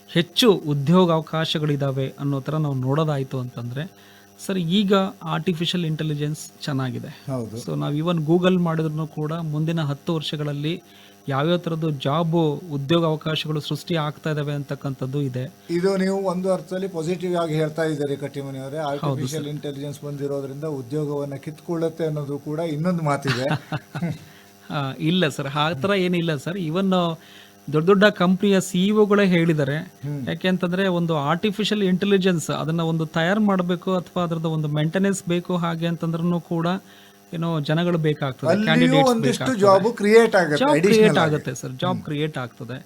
ಹೆಚ್ಚು ಉದ್ಯೋಗಾವಕಾಶಗಳಿದ್ದಾವೆ ಅನ್ನೋ ಥರ ನಾವು ನೋಡೋದಾಯಿತು ಅಂತಂದರೆ ಸರ್, ಈಗ ಆರ್ಟಿಫಿಷಿಯಲ್ ಇಂಟೆಲಿಜೆನ್ಸ್ ಚೆನ್ನಾಗಿದೆ. ಹೌದು. ಸೊ ನಾವು ಇವನ್ ಗೂಗಲ್ ಮಾಡಿದ್ರು ಕೂಡ ಮುಂದಿನ 10 ವರ್ಷಗಳಲ್ಲಿ ಯಾವ್ಯಾವ ಥರದ್ದು ಜಾಬು ಉದ್ಯೋಗ ಅವಕಾಶಗಳು ಸೃಷ್ಟಿ ಆಗ್ತಾ ಇದಾವೆ ಅಂತಕ್ಕಂಥದ್ದು ಇದೆ. ಇದು ನೀವು ಒಂದು ಅರ್ಥದಲ್ಲಿ ಪಾಸಿಟಿವ್ ಆಗಿ ಹೇಳ್ತಾ ಇದ್ದೀರಿ ಕಟ್ಟಿಮನಿಯವರೇ. ಆರ್ಟಿಫಿಷಿಯಲ್ ಇಂಟೆಲಿಜೆನ್ಸ್ ಬಂದಿರೋದ್ರಿಂದ ಉದ್ಯೋಗವನ್ನ ಕಿತ್ಕೊಳ್ಳುತ್ತೆ ಅನ್ನೋದು ಕೂಡ ಇನ್ನೊಂದು ಮಾತಿದೆ. ಇಲ್ಲ ಸರ್, ಆ ಥರ ಏನಿಲ್ಲ ಸರ್. ಇವನ್ ದೊಡ್ಡ ದೊಡ್ಡ ಕಂಪ್ನಿಯ ಸಿಇಒಗಳೇ ಹೇಳಿದ್ದಾರೆ. ಯಾಕೆಂತಂದ್ರೆ ಒಂದು ಆರ್ಟಿಫಿಷಿಯಲ್ ಇಂಟೆಲಿಜೆನ್ಸ್ ಅದನ್ನ ಒಂದು ತಯಾರು ಮಾಡಬೇಕು ಅಥವಾ ಅದರದ ಒಂದು ಮೇಂಟೆನೆನ್ಸ್ ಬೇಕು, ಹಾಗೆ ಅಂತಂದ್ರೂ ಕೂಡ ಏನೋ ಜನಗಳು ಬೇಕಾಗ್ತದೆ, ಜಾಬ್ ಕ್ರಿಯೇಟ್ ಆಗುತ್ತೆ ಸರ್, ಜಾಬ್ ಕ್ರಿಯೇಟ್ ಆಗ್ತದೆ.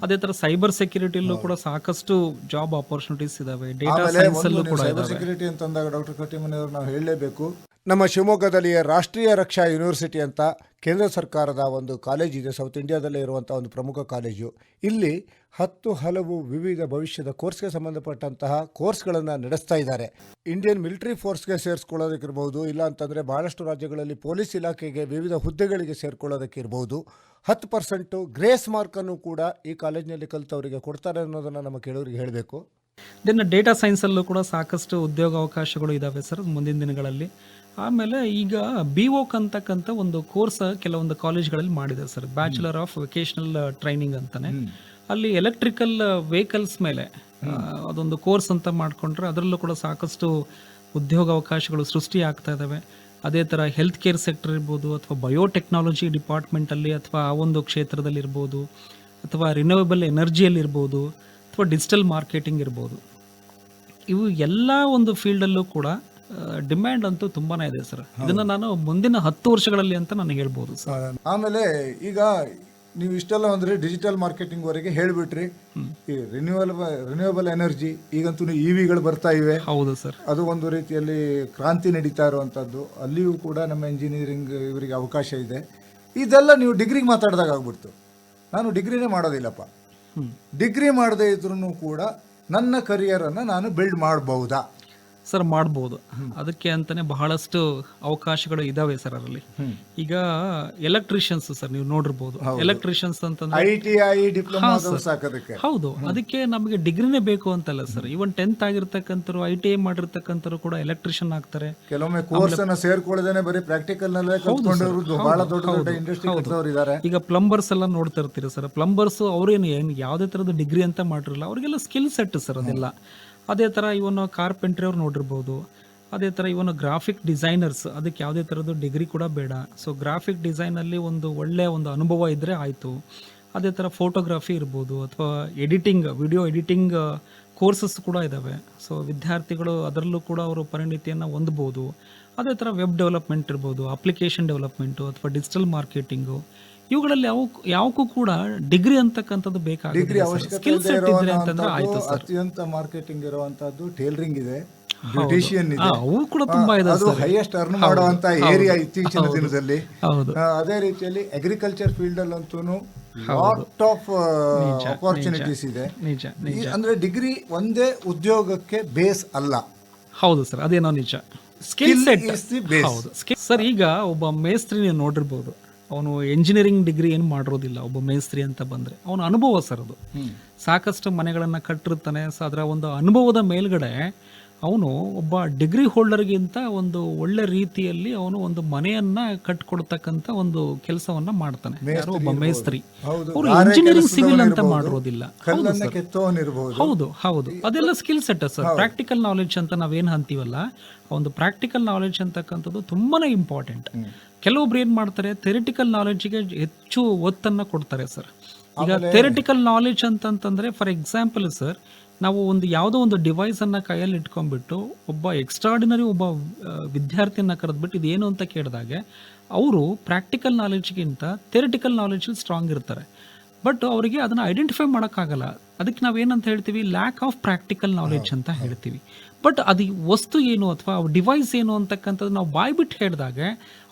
ಅದೇ ತರ ಸೈಬರ್ ಸೆಕ್ಯೂರಿಟಿಯಲ್ಲೂ ಕೂಡ ಸಾಕಷ್ಟು ಜಾಬ್ ಆಪರ್ಚುನಿಟೀಸ್ ಇದಾವೆ. ಡೇಟಾ ಸೈನ್ಸ್ ಅಲ್ಲೂ ಕೂಡ ಸೈಬರ್ ಸೆಕ್ಯೂರಿಟಿ ಅಂತಂದಾಗ ಡಾಕ್ಟರ್ ಕಟ್ಟಿಮನಿಯವರು ನಾವು ಹೇಳಲೇಬೇಕು. ನಮ್ಮ ಶಿವಮೊಗ್ಗದಲ್ಲಿ ರಾಷ್ಟ್ರೀಯ ರಕ್ಷಾ ಯೂನಿವರ್ಸಿಟಿ ಅಂತ ಕೇಂದ್ರ ಸರ್ಕಾರದ ಒಂದು ಕಾಲೇಜ್ ಇದೆ, ಸೌತ್ ಇಂಡಿಯಾದಲ್ಲೇ ಇರುವಂಥ ಒಂದು ಪ್ರಮುಖ ಕಾಲೇಜು. ಇಲ್ಲಿ 10 ಹಲವು ವಿವಿಧ ಭವಿಷ್ಯದ ಕೋರ್ಸ್ಗೆ ಸಂಬಂಧಪಟ್ಟಂತಹ ಕೋರ್ಸ್ಗಳನ್ನು ನಡೆಸ್ತಾ ಇದ್ದಾರೆ. ಇಂಡಿಯನ್ ಮಿಲಿಟರಿ ಫೋರ್ಸ್ಗೆ ಸೇರಿಸ್ಕೊಳ್ಳೋದಕ್ಕಿರ್ಬೋದು, ಇಲ್ಲ ಅಂತಂದರೆ ಬಹಳಷ್ಟು ರಾಜ್ಯಗಳಲ್ಲಿ ಪೊಲೀಸ್ ಇಲಾಖೆಗೆ ವಿವಿಧ ಹುದ್ದೆಗಳಿಗೆ ಸೇರ್ಕೊಳ್ಳೋದಕ್ಕಿರ್ಬೋದು. 10% ಗ್ರೇಸ್ ಮಾರ್ಕನ್ನು ಕೂಡ ಈ ಕಾಲೇಜಿನಲ್ಲಿ ಕಲಿತವರಿಗೆ ಕೊಡ್ತಾರೆ ಅನ್ನೋದನ್ನು ನಮ್ಮ ಕೇಳೋರಿಗೆ ಹೇಳಬೇಕು. ದೆನ್ ಡೇಟಾ ಸೈನ್ಸಲ್ಲೂ ಕೂಡ ಸಾಕಷ್ಟು ಉದ್ಯೋಗ ಅವಕಾಶಗಳು ಇದಾವೆ ಸರ್ ಮುಂದಿನ ದಿನಗಳಲ್ಲಿ. ಆಮೇಲೆ ಈಗ BVOC ಅಂತಕ್ಕಂಥ ಒಂದು ಕೋರ್ಸ್ ಕೆಲವೊಂದು ಕಾಲೇಜ್ಗಳಲ್ಲಿ ಮಾಡಿದೆ sir, bachelor of vocational training ಅಂತಾನೆ. ಅಲ್ಲಿ ಎಲೆಕ್ಟ್ರಿಕಲ್ ವೆಹಿಕಲ್ಸ್ ಮೇಲೆ ಅದೊಂದು ಕೋರ್ಸ್ ಅಂತ ಮಾಡಿಕೊಂಡ್ರೆ ಅದರಲ್ಲೂ ಕೂಡ ಸಾಕಷ್ಟು ಉದ್ಯೋಗ ಅವಕಾಶಗಳು ಸೃಷ್ಟಿ ಆಗ್ತಾ ಇದ್ದಾವೆ. ಅದೇ ಥರ ಹೆಲ್ತ್ ಕೇರ್ ಸೆಕ್ಟರ್ ಇರ್ಬೋದು, ಅಥವಾ ಬಯೋಟೆಕ್ನಾಲಜಿ ಡಿಪಾರ್ಟ್ಮೆಂಟಲ್ಲಿ ಅಥವಾ ಆ ಒಂದು ಕ್ಷೇತ್ರದಲ್ಲಿ ಇರ್ಬೋದು, ಅಥವಾ ರಿನ್ಯೂವೇಬಲ್ ಎನರ್ಜಿಯಲ್ಲಿ ಇರ್ಬೋದು, ಅಥವಾ ಡಿಜಿಟಲ್ ಮಾರ್ಕೆಟಿಂಗ್ ಇರ್ಬೋದು. ಇವು ಎಲ್ಲ ಒಂದು ಫೀಲ್ಡಲ್ಲೂ ಕೂಡ ಡಿಮ್ಯಾಂಡ್ ಅಂತೂ ತುಂಬಾನೇ ಇದೆ ಸರ್. ಇದನ್ನ ನಾನು ಮುಂದಿನ 10 ವರ್ಷಗಳಲ್ಲಿ ಅಂತ ನಾನು ಹೇಳ್ಬೋದು ಸರ್. ಆಮೇಲೆ ಈಗ ನೀವು ಇಷ್ಟೆಲ್ಲ ಅಂದ್ರೆ ಡಿಜಿಟಲ್ ಮಾರ್ಕೆಟಿಂಗ್ ವರೆಗೆ ಹೇಳ್ಬಿಟ್ರಿ. ಈ ರಿನ್ಯೂವೇಬಲ್ ಎನರ್ಜಿ ಈಗಂತೂ EVಗಳು ಬರ್ತಾ ಇವೆ. ಹೌದು ಸರ್, ಅದು ಒಂದು ರೀತಿಯಲ್ಲಿ ಕ್ರಾಂತಿ ನಡೀತಾ ಇರುವಂತದ್ದು. ಅಲ್ಲಿಯೂ ಕೂಡ ನಮ್ಮ ಇಂಜಿನಿಯರಿಂಗ್ ಇವರಿಗೆ ಅವಕಾಶ ಇದೆ. ಇದೆಲ್ಲ ನೀವು ಡಿಗ್ರಿಗೆ ಮಾತಾಡಿದಾಗ ಆಗ್ಬಿಡ್ತು. ನಾನು ಡಿಗ್ರಿನೇ ಮಾಡೋದಿಲ್ಲಪ್ಪ, ಡಿಗ್ರಿ ಮಾಡದೇ ಇದ್ರೂ ಕೂಡ ನನ್ನ ಕರಿಯರನ್ನು ನಾನು ಬಿಲ್ಡ್ ಮಾಡಬಹುದಾ? ಸರ್ ಮಾಡ್ಬೋದು. ಅದಕ್ಕೆ ಅಂತಾನೆ ಬಹಳಷ್ಟು ಅವಕಾಶಗಳು ಇದಾವೆ ಸರ್ ಅದರಲ್ಲಿ. ಈಗ ಎಲೆಕ್ಟ್ರಿಷಿಯನ್ಸ್ ಸರ್ ನೀವು ನೋಡಿರ್ಬೋದು, ಎಲೆಕ್ಟ್ರಿಷಿಯನ್ಸ್ ಅಂತಂದ್ರೆ ITI ಡಿಪ್ಲೊಮಾ ಹೌದು, ಅದಕ್ಕೆ ನಮಗೆ ಡಿಗ್ರಿನೇ ಬೇಕು ಅಂತಲ್ಲ ಸರ್. ಇವನ್ 10th ಆಗಿರ್ತಕ್ಕಂಥವ್ರು ITI ಮಾಡಿರ್ತಕ್ಕಂಥವ್ರು ಕೂಡ ಎಲೆಕ್ಟ್ರಿಷಿಯನ್ ಆಗ್ತಾರೆ. ಕೆಲವೊಮ್ಮೆ ಕೋರ್ಸ್ ಅನ್ನ ಸೇರ್ಕೊಳ್ಳದೇನೆ ಬರೀ ಪ್ರಾಕ್ಟಿಕಲ್ ನಲ್ಲೇ ಕಲ್ತ್ಕೊಂಡಿರೋದು ಬಹಳ ದೊಡ್ಡ ದೊಡ್ಡ ಇಂಡಸ್ಟ್ರಿ ಕೆಲಸದವರು ಇದ್ದಾರೆ. ಈಗ ಪ್ಲಂಬರ್ಸ್ ಎಲ್ಲ ನೋಡ್ತಾ ಇರ್ತೀರಿ ಸರ್, ಪ್ಲಂಬರ್ಸ್ ಅವ್ರೇನು ಯಾವುದೇ ತರದ ಡಿಗ್ರಿ ಅಂತ ಮಾಡಿರಲ್ಲ, ಅವ್ರಿಗೆಲ್ಲ ಸ್ಕಿಲ್ ಸೆಟ್ ಸರ್ ಅದೆಲ್ಲ. ಅದೇ ಥರ ಇವನು ಕಾರ್ಪೆಂಟ್ರಿ ಅವ್ರು ನೋಡಿರ್ಬೋದು. ಅದೇ ಥರ ಇವನು ಗ್ರಾಫಿಕ್ ಡಿಸೈನರ್ಸ್, ಅದಕ್ಕೆ ಯಾವುದೇ ಥರದ್ದು ಡಿಗ್ರಿ ಕೂಡ ಬೇಡ. ಸೊ ಗ್ರಾಫಿಕ್ ಡಿಸೈನಲ್ಲಿ ಒಂದು ಒಳ್ಳೆಯ ಒಂದು ಅನುಭವ ಇದ್ದರೆ ಆಯಿತು. ಅದೇ ಥರ ಫೋಟೋಗ್ರಫಿ ಇರ್ಬೋದು, ಅಥವಾ ಎಡಿಟಿಂಗ್, ವಿಡಿಯೋ ಎಡಿಟಿಂಗ್ ಕೋರ್ಸಸ್ ಕೂಡ ಇದ್ದಾವೆ. ಸೊ ವಿದ್ಯಾರ್ಥಿಗಳು ಅದರಲ್ಲೂ ಕೂಡ ಅವರು ಪರಿಣಿತಿಯನ್ನು ಹೊಂದ್ಬೋದು. ಅದೇ ಥರ ವೆಬ್ ಡೆವಲಪ್ಮೆಂಟ್ ಇರ್ಬೋದು, ಅಪ್ಲಿಕೇಶನ್ ಡೆವಲಪ್ಮೆಂಟು, ಅಥವಾ ಡಿಜಿಟಲ್ ಮಾರ್ಕೆಟಿಂಗು. ಇವುಗಳಲ್ಲಿ ಯಾವಕ್ಕೂ ಕೂಡ ಡಿಗ್ರಿ ಅಂತಕ್ಕಂಥದ್ದು ಬೇಕಾಗುತ್ತೆ. ಸ್ಕಿಲ್ ಸೆಟ್ ಇದ್ರೆ ಅಂತಂದ್ರೆ ಆಯ್ತು ಸರ್. ಅತ್ಯಂತ ಮಾರ್ಕೆಟಿಂಗ್ ಇರುವಂತದ್ದು ಟೈಲರಿಂಗ್ ಇದೆ, ಬ್ಯೂಟಿಷಿಯನ್ ಇದೆ, ಅವು ಕೂಡ ತುಂಬಾ ಇದೆ. ಅದು ಹೈಯೆಸ್ಟ್ ಅರ್ನ್ ಮಾಡುವಂತ ಏರಿಯಾ ಇತ್ತೀಚಿನ ದಿನದಲ್ಲಿ. ಅದೇ ರೀತಿಯಲ್ಲಿ ಅಗ್ರಿಕಲ್ಚರ್ ಫೀಲ್ಡ್ ಅಲ್ಲಂತೂ ಲಾಟ್ ಆಫ್ ಅಪಾರ್ಚುನಿಟೀಸ್ ಇದೆ. ಅಂದ್ರೆ ಡಿಗ್ರಿ ಒಂದೇ ಉದ್ಯೋಗಕ್ಕೆ ಬೇಸ್ ಅಲ್ಲ. ಹೌದು ಸರ್, ಅದೇನೋ ನಿಜ. ಸ್ಕಿಲ್ ಸೆಟ್ ಹೌದು ಸರ್. ಈಗ ಒಬ್ಬ ಮೇಸ್ತ್ರಿ ನೀವು ನೋಡಿರ್ಬೋದು, ಅವನು ಎಂಜಿನಿಯರಿಂಗ್ ಡಿಗ್ರಿ ಏನು ಮಾಡಿರೋದಿಲ್ಲ. ಒಬ್ಬ ಮೇಸ್ತ್ರಿ ಅಂತ ಬಂದರೆ ಅವನ ಅನುಭವ ಸರ್ ಅದು. ಸಾಕಷ್ಟು ಮನೆಗಳನ್ನು ಕಟ್ಟಿರ್ತಾನೆ. ಸೊ ಅದರ ಒಂದು ಅನುಭವದ ಮೇಲ್ಗಡೆ ಅವನು ಒಬ್ಬ ಡಿಗ್ರಿ ಹೋಲ್ಡರ್ಗಿಂತ ಒಂದು ಒಳ್ಳೆ ರೀತಿಯಲ್ಲಿ ಅವನು ಒಂದು ಮನೆಯನ್ನ ಕಟ್ಕೊಡ್ತಕ್ಕಂಥ ಒಂದು ಕೆಲಸವನ್ನ ಮಾಡ್ತಾನೆ. ಯಾರು ಒಬ್ಬ ಮೇಸ್ತ್ರಿ. ಅವರು ಇಂಜಿನಿಯರಿಂಗ್ ಸಿವಿಲ್ ಅಂತ ಮಾಡಿರೋದಿಲ್ಲ. ಹೌದು ಹೌದು, ಅದೆಲ್ಲ skill set sir. Practical knowledge ಅಂತ ನಾವೇನು ಅಂತೀವಲ್ಲ, ಒಂದು ಪ್ರಾಕ್ಟಿಕಲ್ ನಾಲೆಡ್ಜ್ ಅಂತಕ್ಕಂಥದ್ದು ತುಂಬಾನೇ ಇಂಪಾರ್ಟೆಂಟ್. ಕೆಲವೊಬ್ರು ಏನ್ ಮಾಡ್ತಾರೆ, ಥೆರಿಟಿಕಲ್ ನಾಲೆಡ್ಜ್ಗೆ ಹೆಚ್ಚು ಒತ್ತನ್ನು ಕೊಡ್ತಾರೆ ಸರ್. ಈಗ ಥೆರಿಟಿಕಲ್ ನಾಲೆಡ್ಜ್ ಅಂತಂತಂದ್ರೆ ಫಾರ್ ಎಕ್ಸಾಂಪಲ್ ಸರ್, ನಾವು ಒಂದು ಯಾವುದೋ ಒಂದು ಡಿವೈಸ್ ಅನ್ನ ಕೈಯಲ್ಲಿ ಇಟ್ಕೊಂಡ್ಬಿಟ್ಟು ಒಬ್ಬ ಎಕ್ಸ್ಟ್ರಾರ್ಡಿನರಿ ಒಬ್ಬ ವಿದ್ಯಾರ್ಥಿಯನ್ನ ಕರೆದ್ಬಿಟ್ಟು ಇದೇನು ಅಂತ ಕೇಳಿದಾಗೆ ಅವರು ಪ್ರಾಕ್ಟಿಕಲ್ ನಾಲೆಡ್ಜ್ಗಿಂತ ಥೆರಿಟಿಕಲ್ ನಾಲೆಡ್ಜ್ ಸ್ಟ್ರಾಂಗ್ ಇರ್ತಾರೆ. ಬಟ್ ಅವರಿಗೆ ಅದನ್ನು ಐಡೆಂಟಿಫೈ ಮಾಡೋಕ್ಕಾಗಲ್ಲ. ಅದಕ್ಕೆ ನಾವೇನಂತ ಹೇಳ್ತೀವಿ, ಲ್ಯಾಕ್ ಆಫ್ ಪ್ರಾಕ್ಟಿಕಲ್ ನಾಲೆಡ್ಜ್ ಅಂತ ಹೇಳ್ತೀವಿ. ಬಟ್ ಅದು ವಸ್ತು ಏನು ಅಥವಾ ಡಿವೈಸ್ ಏನು ಅಂತಕ್ಕಂಥದ್ದು ನಾವು ಬಾಯ್ಬಿಟ್ಟು ಹೇಳಿದಾಗ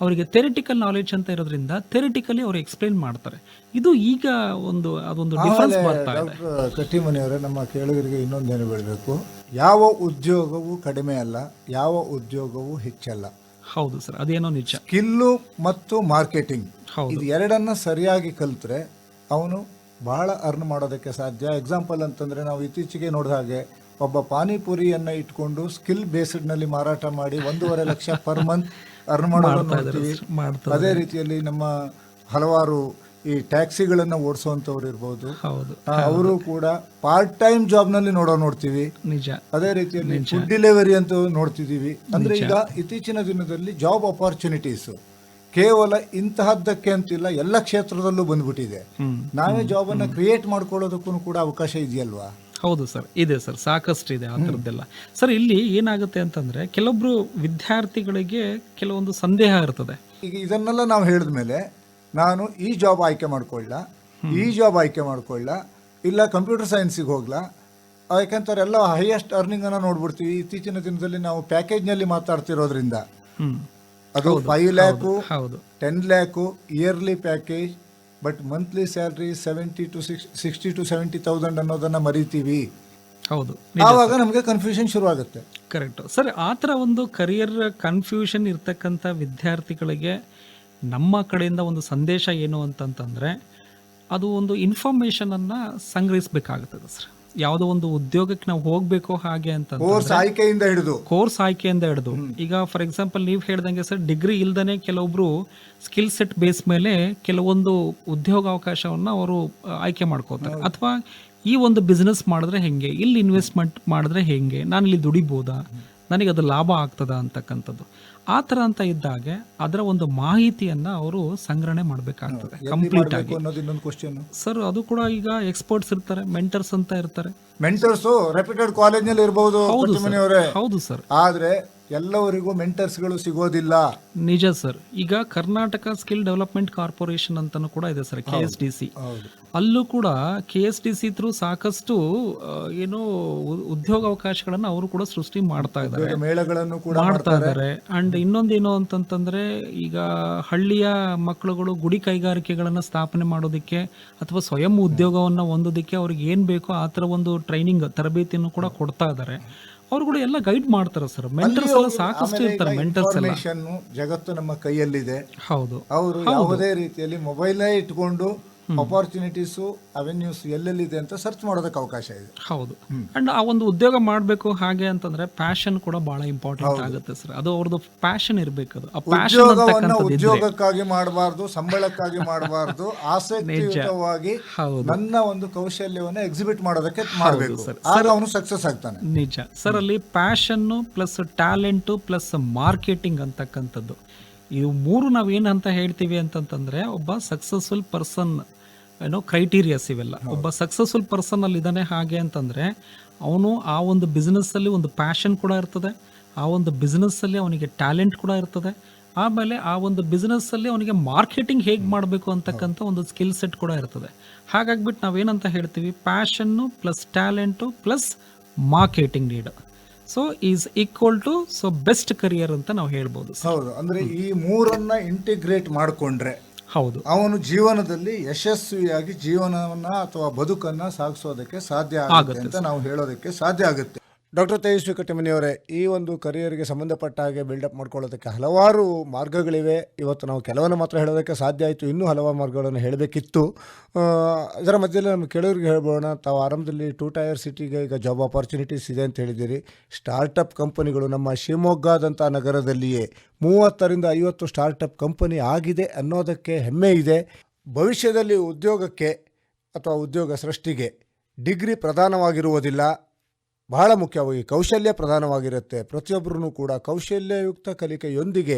ಅವರಿಗೆ ಥೆರಿಟಿಕಲ್ ನಾಲೆಡ್ಜ್ ಅಂತ ಇರೋದ್ರಿಂದ ಥೆರಿಟಿಕಲಿ ಅವರು ಎಕ್ಸ್ಪ್ಲೈನ್ ಮಾಡ್ತಾರೆ. ಇದು ಈಗ ಅದೊಂದು ಡಿಫರೆನ್ಸ್ ಬರ್ತಾ ಇದೆ. ಡಾಕ್ಟರ್ ಕಟ್ಟಿಮನಿಯವರೇ, ನಮ್ಮ ಕೇಳುಗರಿಗೆ ಇನ್ನೊಂದೇನು ಹೇಳಬೇಕು, ಯಾವ ಉದ್ಯೋಗವೂ ಕಡಿಮೆ ಅಲ್ಲ, ಯಾವ ಉದ್ಯೋಗವೂ ಹೆಚ್ಚಲ್ಲ. ಹೌದು ಸರ್, ಅದೇನೋ ನಿಜ. ಸ್ಕಿಲ್ಲು ಮತ್ತು ಮಾರ್ಕೆಟಿಂಗ್ ಇದು ಎರಡನ್ನ ಸರಿಯಾಗಿ ಕಲಿತ್ರೆ ಅವನು ಬಹಳ ಅರ್ನ್ ಮಾಡೋದಕ್ಕೆ ಸಾಧ್ಯ. ಎಕ್ಸಾಂಪಲ್ ಅಂತಂದ್ರೆ ನಾವು ಇತ್ತೀಚೆಗೆ ನೋಡಿದ ಹಾಗೆ ಒಬ್ಬ ಪಾನಿಪುರಿಯನ್ನು ಇಟ್ಕೊಂಡು ಸ್ಕಿಲ್ ಬೇಸ್ಡ್ನಲ್ಲಿ ಮಾರಾಟ ಮಾಡಿ 1.5 ಲಕ್ಷ ಪರ್ ಮಂತ್ ಅರ್ನ್ ಮಾಡೋದನ್ನು ನೋಡ್ತೀವಿ. ಅದೇ ರೀತಿಯಲ್ಲಿ ನಮ್ಮ ಹಲವಾರು ಈ ಟ್ಯಾಕ್ಸಿಗಳನ್ನು ಓಡಿಸುವಂಥವ್ರು ಇರ್ಬೋದು, ಅವರು ಕೂಡ ಪಾರ್ಟ್ ಟೈಮ್ ಜಾಬ್ನಲ್ಲಿ ನೋಡ್ತೀವಿ. ನಿಜ. ಅದೇ ರೀತಿಯಲ್ಲಿ ಫುಡ್ ಡೆಲಿವರಿ ಅಂತ ನೋಡ್ತಿದ್ದೀವಿ. ಅಂದ್ರೆ ಈಗ ಇತ್ತೀಚಿನ ದಿನದಲ್ಲಿ ಜಾಬ್ ಅಪಾರ್ಚುನಿಟೀಸ್ ಕೇವಲ ಇಂತಹದ್ದಕ್ಕೆ ಅಂತಿಲ್ಲ, ಎಲ್ಲ ಕ್ಷೇತ್ರದಲ್ಲೂ ಬಂದ್ಬಿಟ್ಟಿದೆ. ನಾವೇ ಜಾಬ್ ಅನ್ನ ಕ್ರಿಯೇಟ್ ಮಾಡ್ಕೊಳ್ಳೋದಕ್ಕೂ ಕೂಡ ಅವಕಾಶ ಇದೆಯಲ್ವಾ? ಹೌದು ಸರ್, ಇದೆ ಸರ್, ಸಾಕಷ್ಟು ಇದೆ ಆ ಥರದ್ದೆಲ್ಲ. ಸರ್, ಇಲ್ಲಿ ಏನಾಗುತ್ತೆ ಅಂತಂದ್ರೆ ಕೆಲವೊಬ್ರು ವಿದ್ಯಾರ್ಥಿಗಳಿಗೆ ಕೆಲವೊಂದು ಸಂದೇಹ ಇರ್ತದೆ. ಈಗ ಇದನ್ನೆಲ್ಲ ನಾವು ಹೇಳಿದ್ಮೇಲೆ ನಾನು ಈ ಜಾಬ್ ಆಯ್ಕೆ ಮಾಡ್ಕೊಳ್ಳ, ಈ ಜಾಬ್ ಆಯ್ಕೆ ಮಾಡ್ಕೊಳ್ಳ, ಇಲ್ಲ ಕಂಪ್ಯೂಟರ್ ಸೈನ್ಸಿಗೆ ಹೋಗ್ಲಾ, ಯಾಕಂತಾರೆ ಎಲ್ಲ ಹೈಯೆಸ್ಟ್ ಅರ್ನಿಂಗ್ ಅನ್ನ ನೋಡ್ಬಿಡ್ತೀವಿ. ಇತ್ತೀಚಿನ ದಿನದಲ್ಲಿ ನಾವು ಪ್ಯಾಕೇಜ್ನಲ್ಲಿ ಮಾತಾಡ್ತಿರೋದ್ರಿಂದ ಅದು 5 lakh 10 lakh yearly package, but monthly salary 60,000 to 70,000 ಅನ್ನೋದನ್ನ ಮರಿತೀವಿ. ಹೌದು, ಆವಾಗ ನಮಗೆ ಕನ್ಫ್ಯೂಷನ್ ಶುರು ಆಗುತ್ತೆ. Correct sir. ಆ ಥರ ಒಂದು ಕರಿಯರ್ ಕನ್ಫ್ಯೂಷನ್ ಇರ್ತಕ್ಕಂಥ ವಿದ್ಯಾರ್ಥಿಗಳಿಗೆ ನಮ್ಮ ಕಡೆಯಿಂದ ಒಂದು ಸಂದೇಶ ಏನು ಅಂತಂತಂದ್ರೆ, ಅದು ಒಂದು ಇನ್ಫಾರ್ಮೇಶನನ್ನು ಸಂಗ್ರಹಿಸಬೇಕಾಗುತ್ತದೆ ಸರ್. ಯಾವುದೋ ಒಂದು ಉದ್ಯೋಗಕ್ಕೆ ನಾವು ಹೋಗಬೇಕು ಹಾಗೆ ಅಂತ ಕೋರ್ಸ್ ಆಯ್ಕೆಯಿಂದ ಹಿಡಿದು ಈಗ ಫಾರ್ ಎಕ್ಸಾಂಪಲ್ ನೀವು ಹೇಳ್ದಂಗೆ ಸರ್, ಡಿಗ್ರಿ ಇಲ್ದೇ ಕೆಲವೊಬ್ರು ಸ್ಕಿಲ್ ಸೆಟ್ ಬೇಸ್ ಮೇಲೆ ಕೆಲವೊಂದು ಉದ್ಯೋಗಾವಕಾಶವನ್ನು ಅವರು ಆಯ್ಕೆ ಮಾಡ್ಕೋತಾರೆ. ಅಥವಾ ಈ ಒಂದು ಬಿಸ್ನೆಸ್ ಮಾಡಿದ್ರೆ ಹೆಂಗೆ, ಇಲ್ಲಿ ಇನ್ವೆಸ್ಟ್ಮೆಂಟ್ ಮಾಡಿದ್ರೆ ಹೆಂಗೆ, ನಾನು ಇಲ್ಲಿ ದುಡಿಬೋದಾ, ನನಗೆ ಅದು ಲಾಭ ಆಗ್ತದ ಅಂತಕ್ಕಂಥದ್ದು. ಆ ಥರ ಅಂತ ಇದ್ದಾಗ ಅದರ ಒಂದು ಮಾಹಿತಿಯನ್ನು ಅವರು ಸಂಗ್ರಹಣೆ ಮಾಡಬೇಕಾಗ್ತದೆ ಕಂಪ್ಲೀಟ್ ಆಗಿ. ಸರ್, ಅದು ಕೂಡ ಈಗ ಎಕ್ಸ್ಪರ್ಟ್ಸ್ ಇರ್ತಾರೆ, ಮೆಂಟರ್ಸ್ ಅಂತ ಇರ್ತಾರೆ. ಮೆಂಟರ್ಸ್ ರೆಪ್ಯೂಟೆಡ್ ಕಾಲೇಜ್ನಲ್ಲಿ ಇರಬಹುದು. ಹೌದು ಸರ್, ಆದ್ರೆ ಎಲ್ಲವರಿಗೂ ಮೆಂಟರ್ಸ್ಗಳು ಸಿಗೋದಿಲ್ಲ. ನಿಜ ಸರ್. ಈಗ ಕರ್ನಾಟಕ ಸ್ಕಿಲ್ ಡೆವಲಪ್ಮೆಂಟ್ ಕಾರ್ಪೊರೇಷನ್ ಅಂತಾನು ಕೂಡ ಇದೆ ಸರ್, KSDC. ಅಲ್ಲೂ ಕೂಡ KSDC ಥ್ರೂ ಸಾಕಷ್ಟು ಏನೋ ಉದ್ಯೋಗಾವಕಾಶಗಳನ್ನು ಅವರು ಕೂಡ ಸೃಷ್ಟಿ ಮಾಡ್ತಾ ಇದ್ದಾರೆ, ಮೇಳಗಳನ್ನು ಕೂಡ ಮಾಡ್ತಾ ಇದ್ದಾರೆ. ಅಂಡ್ ಇನ್ನೊಂದೇನು ಅಂತಂತಂದ್ರೆ, ಈಗ ಹಳ್ಳಿಯ ಮಕ್ಕಳುಗಳು ಗುಡಿ ಕೈಗಾರಿಕೆಗಳನ್ನು ಸ್ಥಾಪನೆ ಮಾಡೋದಕ್ಕೆ ಅಥವಾ ಸ್ವಯಂ ಉದ್ಯೋಗವನ್ನು ಹೊಂದೋದಕ್ಕೆ ಅವ್ರಿಗೆ ಏನ್ ಬೇಕೋ ಆ ಥರ ಒಂದು ಟ್ರೈನಿಂಗ್ ತರಬೇತಿಯನ್ನು ಕೂಡ ಕೊಡ್ತಾ ಇದ್ದಾರೆ. ಅವರು ಕೂಡ ಎಲ್ಲ ಗೈಡ್ ಮಾಡ್ತಾರೆ ಸರ್. ಮೆಂಟರ್ಸ್ ಎಲ್ಲ ಸಾಕಷ್ಟು ಇರ್ತಾರೆ. ಮೆಂಟರ್ಸ್ ಎಲ್ಲ ಜಗತ್ತು ನಮ್ಮ ಕೈಯಲ್ಲಿದೆ. ಹೌದು, ಅವರು ಯಾವುದೇ ರೀತಿಯಲ್ಲಿ ಮೊಬೈಲೇ ಇಟ್ಕೊಂಡು ಅಪಾರ್ಚುನಿಟೀಸ್ ಅವೆನ್ಯೂಸ್ ಎಲ್ಲೆಲ್ಲಿದೆ ಅಂತ ಸರ್ಚ್ ಮಾಡೋದಕ್ಕೆ ಅವಕಾಶ ಇದೆ. ಹೌದು. ಅಂಡ್ ಆ ಒಂದು ಉದ್ಯೋಗ ಮಾಡಬೇಕು ಹಾಗೆ ಅಂತಂದ್ರೆ ಪ್ಯಾಷನ್ ಕೂಡ ಬಹಳ ಇಂಪಾರ್ಟೆಂಟ್ ಆಗುತ್ತೆ ಸರ್. ಅದು ಅವ್ರದ್ದು ಪ್ಯಾಷನ್ ಇರಬೇಕು. ಅದು ಆ ಪ್ಯಾಷನ್ ಉದ್ಯೋಗಕ್ಕಾಗಿ ಮಾಡಬಾರ್ದು, ಸಂಬಳಕ್ಕಾಗಿ ಮಾಡಬಾರ್ದು, ಆಸಕ್ತಿಯುತವಾಗಿ ನನ್ನ ಒಂದು ಕೌಶಲ್ಯವನ್ನು ಎಕ್ಸಿಬಿಟ್ ಮಾಡೋದಕ್ಕೆ ಮಾಡಬೇಕು. ಆಗ ಅವನು ಸಕ್ಸಸ್ ಆಗ್ತಾನೆ. ನಿಜ ಸರ್. ಅಲ್ಲಿ passion plus talent plus marketing ಅಂತಕ್ಕಂಥದ್ದು, ಇವು ಮೂರು ನಾವೇನಂತ ಹೇಳ್ತೀವಿ ಅಂತಂತಂದ್ರೆ, ಒಬ್ಬ ಸಕ್ಸಸ್ಫುಲ್ ಪರ್ಸನ್ ಏನೋ ಕ್ರೈಟೀರಿಯಾಸ್ ಇವೆಲ್ಲ. ಒಬ್ಬ ಸಕ್ಸಸ್ಫುಲ್ ಪರ್ಸನ್ ಅಲ್ಲಿ ಇದ್ದಾನೆ ಹಾಗೆ ಅಂತಂದ್ರೆ ಅವನು ಆ ಒಂದು ಬಿಸ್ನೆಸ್ ಅಲ್ಲಿ ಒಂದು ಪ್ಯಾಷನ್ ಕೂಡ ಇರ್ತದೆ, ಆ ಒಂದು ಬಿಸ್ನೆಸ್ ಅಲ್ಲಿ ಅವನಿಗೆ ಟ್ಯಾಲೆಂಟ್ ಕೂಡ ಇರ್ತದೆ, ಆಮೇಲೆ ಆ ಒಂದು ಬಿಸ್ನೆಸ್ ಅಲ್ಲಿ ಅವನಿಗೆ ಮಾರ್ಕೆಟಿಂಗ್ ಹೇಗೆ ಮಾಡಬೇಕು ಅಂತಕ್ಕಂಥ ಒಂದು ಸ್ಕಿಲ್ ಸೆಟ್ ಕೂಡ ಇರ್ತದೆ. ಹಾಗಾಗ್ಬಿಟ್ಟು ನಾವೇನಂತ ಹೇಳ್ತೀವಿ, passion plus talent plus marketing need is equal to best career ಅಂತ ನಾವು ಹೇಳ್ಬೋದು. ಹೌದು, ಅಂದ್ರೆ ಈ ಮೂರನ್ನ ಇಂಟಿಗ್ರೇಟ್ ಮಾಡಿಕೊಂಡ್ರೆ ಹೌದು, ಅವನು ಜೀವನದಲ್ಲಿ ಯಶಸ್ವಿಯಾಗಿ ಜೀವನವನ್ನ ಅಥವಾ ಬದುಕನ್ನ ಸಾಗಿಸೋದಕ್ಕೆ ಸಾಧ್ಯ ಆಗುತ್ತೆ ಅಂತ ನಾವು ಹೇಳೋದಕ್ಕೆ ಸಾಧ್ಯ ಆಗುತ್ತೆ. ಡಾಕ್ಟರ್ ತೇಜಸ್ವಿ ಕಟ್ಟಿಮನಿಯವರೇ, ಈ ಒಂದು ಕರಿಯರ್ಗೆ ಸಂಬಂಧಪಟ್ಟ ಹಾಗೆ ಬಿಲ್ಡಪ್ ಮಾಡ್ಕೊಳ್ಳೋದಕ್ಕೆ ಹಲವಾರು ಮಾರ್ಗಗಳಿವೆ. ಇವತ್ತು ನಾವು ಕೆಲವನ್ನು ಮಾತ್ರ ಹೇಳೋದಕ್ಕೆ ಸಾಧ್ಯ ಆಯಿತು, ಇನ್ನೂ ಹಲವಾರು ಮಾರ್ಗಗಳನ್ನು ಹೇಳಬೇಕಿತ್ತು. ಇದರ ಮಧ್ಯದಲ್ಲಿ ನಮ್ಮ ಕೆಲವರಿಗೆ ಹೇಳ್ಬೋಣ, ತಾವು ಆರಂಭದಲ್ಲಿ 2 tier ಸಿಟಿಗೆ ಈಗ ಜಾಬ್ ಆಪರ್ಚುನಿಟೀಸ್ ಇದೆ ಅಂತ ಹೇಳಿದ್ದೀರಿ. ಸ್ಟಾರ್ಟಪ್ ಕಂಪನಿಗಳು ನಮ್ಮ ಶಿವಮೊಗ್ಗದಂಥ ನಗರದಲ್ಲಿಯೇ 30ರಿಂದ 50 ಸ್ಟಾರ್ಟಪ್ ಕಂಪನಿ ಆಗಿದೆ ಅನ್ನೋದಕ್ಕೆ ಹೆಮ್ಮೆ ಇದೆ. ಭವಿಷ್ಯದಲ್ಲಿ ಉದ್ಯೋಗಕ್ಕೆ ಅಥವಾ ಉದ್ಯೋಗ ಸೃಷ್ಟಿಗೆ ಡಿಗ್ರಿ ಪ್ರಧಾನವಾಗಿರುವುದಿಲ್ಲ, ಬಹಳ ಮುಖ್ಯವಾಗಿ ಕೌಶಲ್ಯ ಪ್ರಧಾನವಾಗಿರುತ್ತೆ. ಪ್ರತಿಯೊಬ್ಬರೂ ಕೂಡ ಕೌಶಲ್ಯಯುಕ್ತ ಕಲಿಕೆಯೊಂದಿಗೆ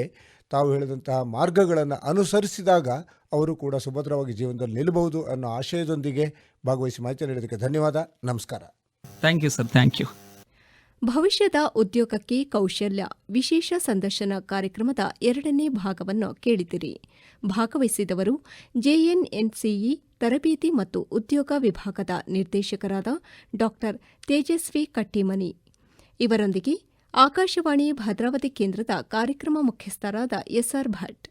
ತಾವು ಹೇಳಿದಂತಹ ಮಾರ್ಗಗಳನ್ನು ಅನುಸರಿಸಿದಾಗ ಅವರು ಕೂಡ ಸುಭದ್ರವಾಗಿ ಜೀವನದಲ್ಲಿ ನಿಲ್ಲಬಹುದು ಅನ್ನೋ ಆಶಯದೊಂದಿಗೆ ಭಾಗವಹಿಸಿ ಮಾಹಿತಿ ನೀಡೋದಕ್ಕೆ ಧನ್ಯವಾದ. ನಮಸ್ಕಾರ. Thank you sir. Thank you. ಭವಿಷ್ಯದ ಉದ್ಯೋಗಕ್ಕೆ ಕೌಶಲ್ಯ ವಿಶೇಷ ಸಂದರ್ಶನ ಕಾರ್ಯಕ್ರಮದ 2ನೇ ಭಾಗವನ್ನು ಕೇಳಿದಿರಿ. ಭಾಗವಹಿಸಿದವರು JNNCE ತರಬೇತಿ ಮತ್ತು ಉದ್ಯೋಗ ವಿಭಾಗದ ನಿರ್ದೇಶಕರಾದ ಡಾ ತೇಜಸ್ವಿ ಕಟ್ಟಿಮನಿ ಇವರೊಂದಿಗೆ ಆಕಾಶವಾಣಿ ಭದ್ರಾವತಿ ಕೇಂದ್ರದ ಕಾರ್ಯಕ್ರಮ ಮುಖ್ಯಸ್ಥರಾದ ಎಸ್ಆರ್ ಭಟ್.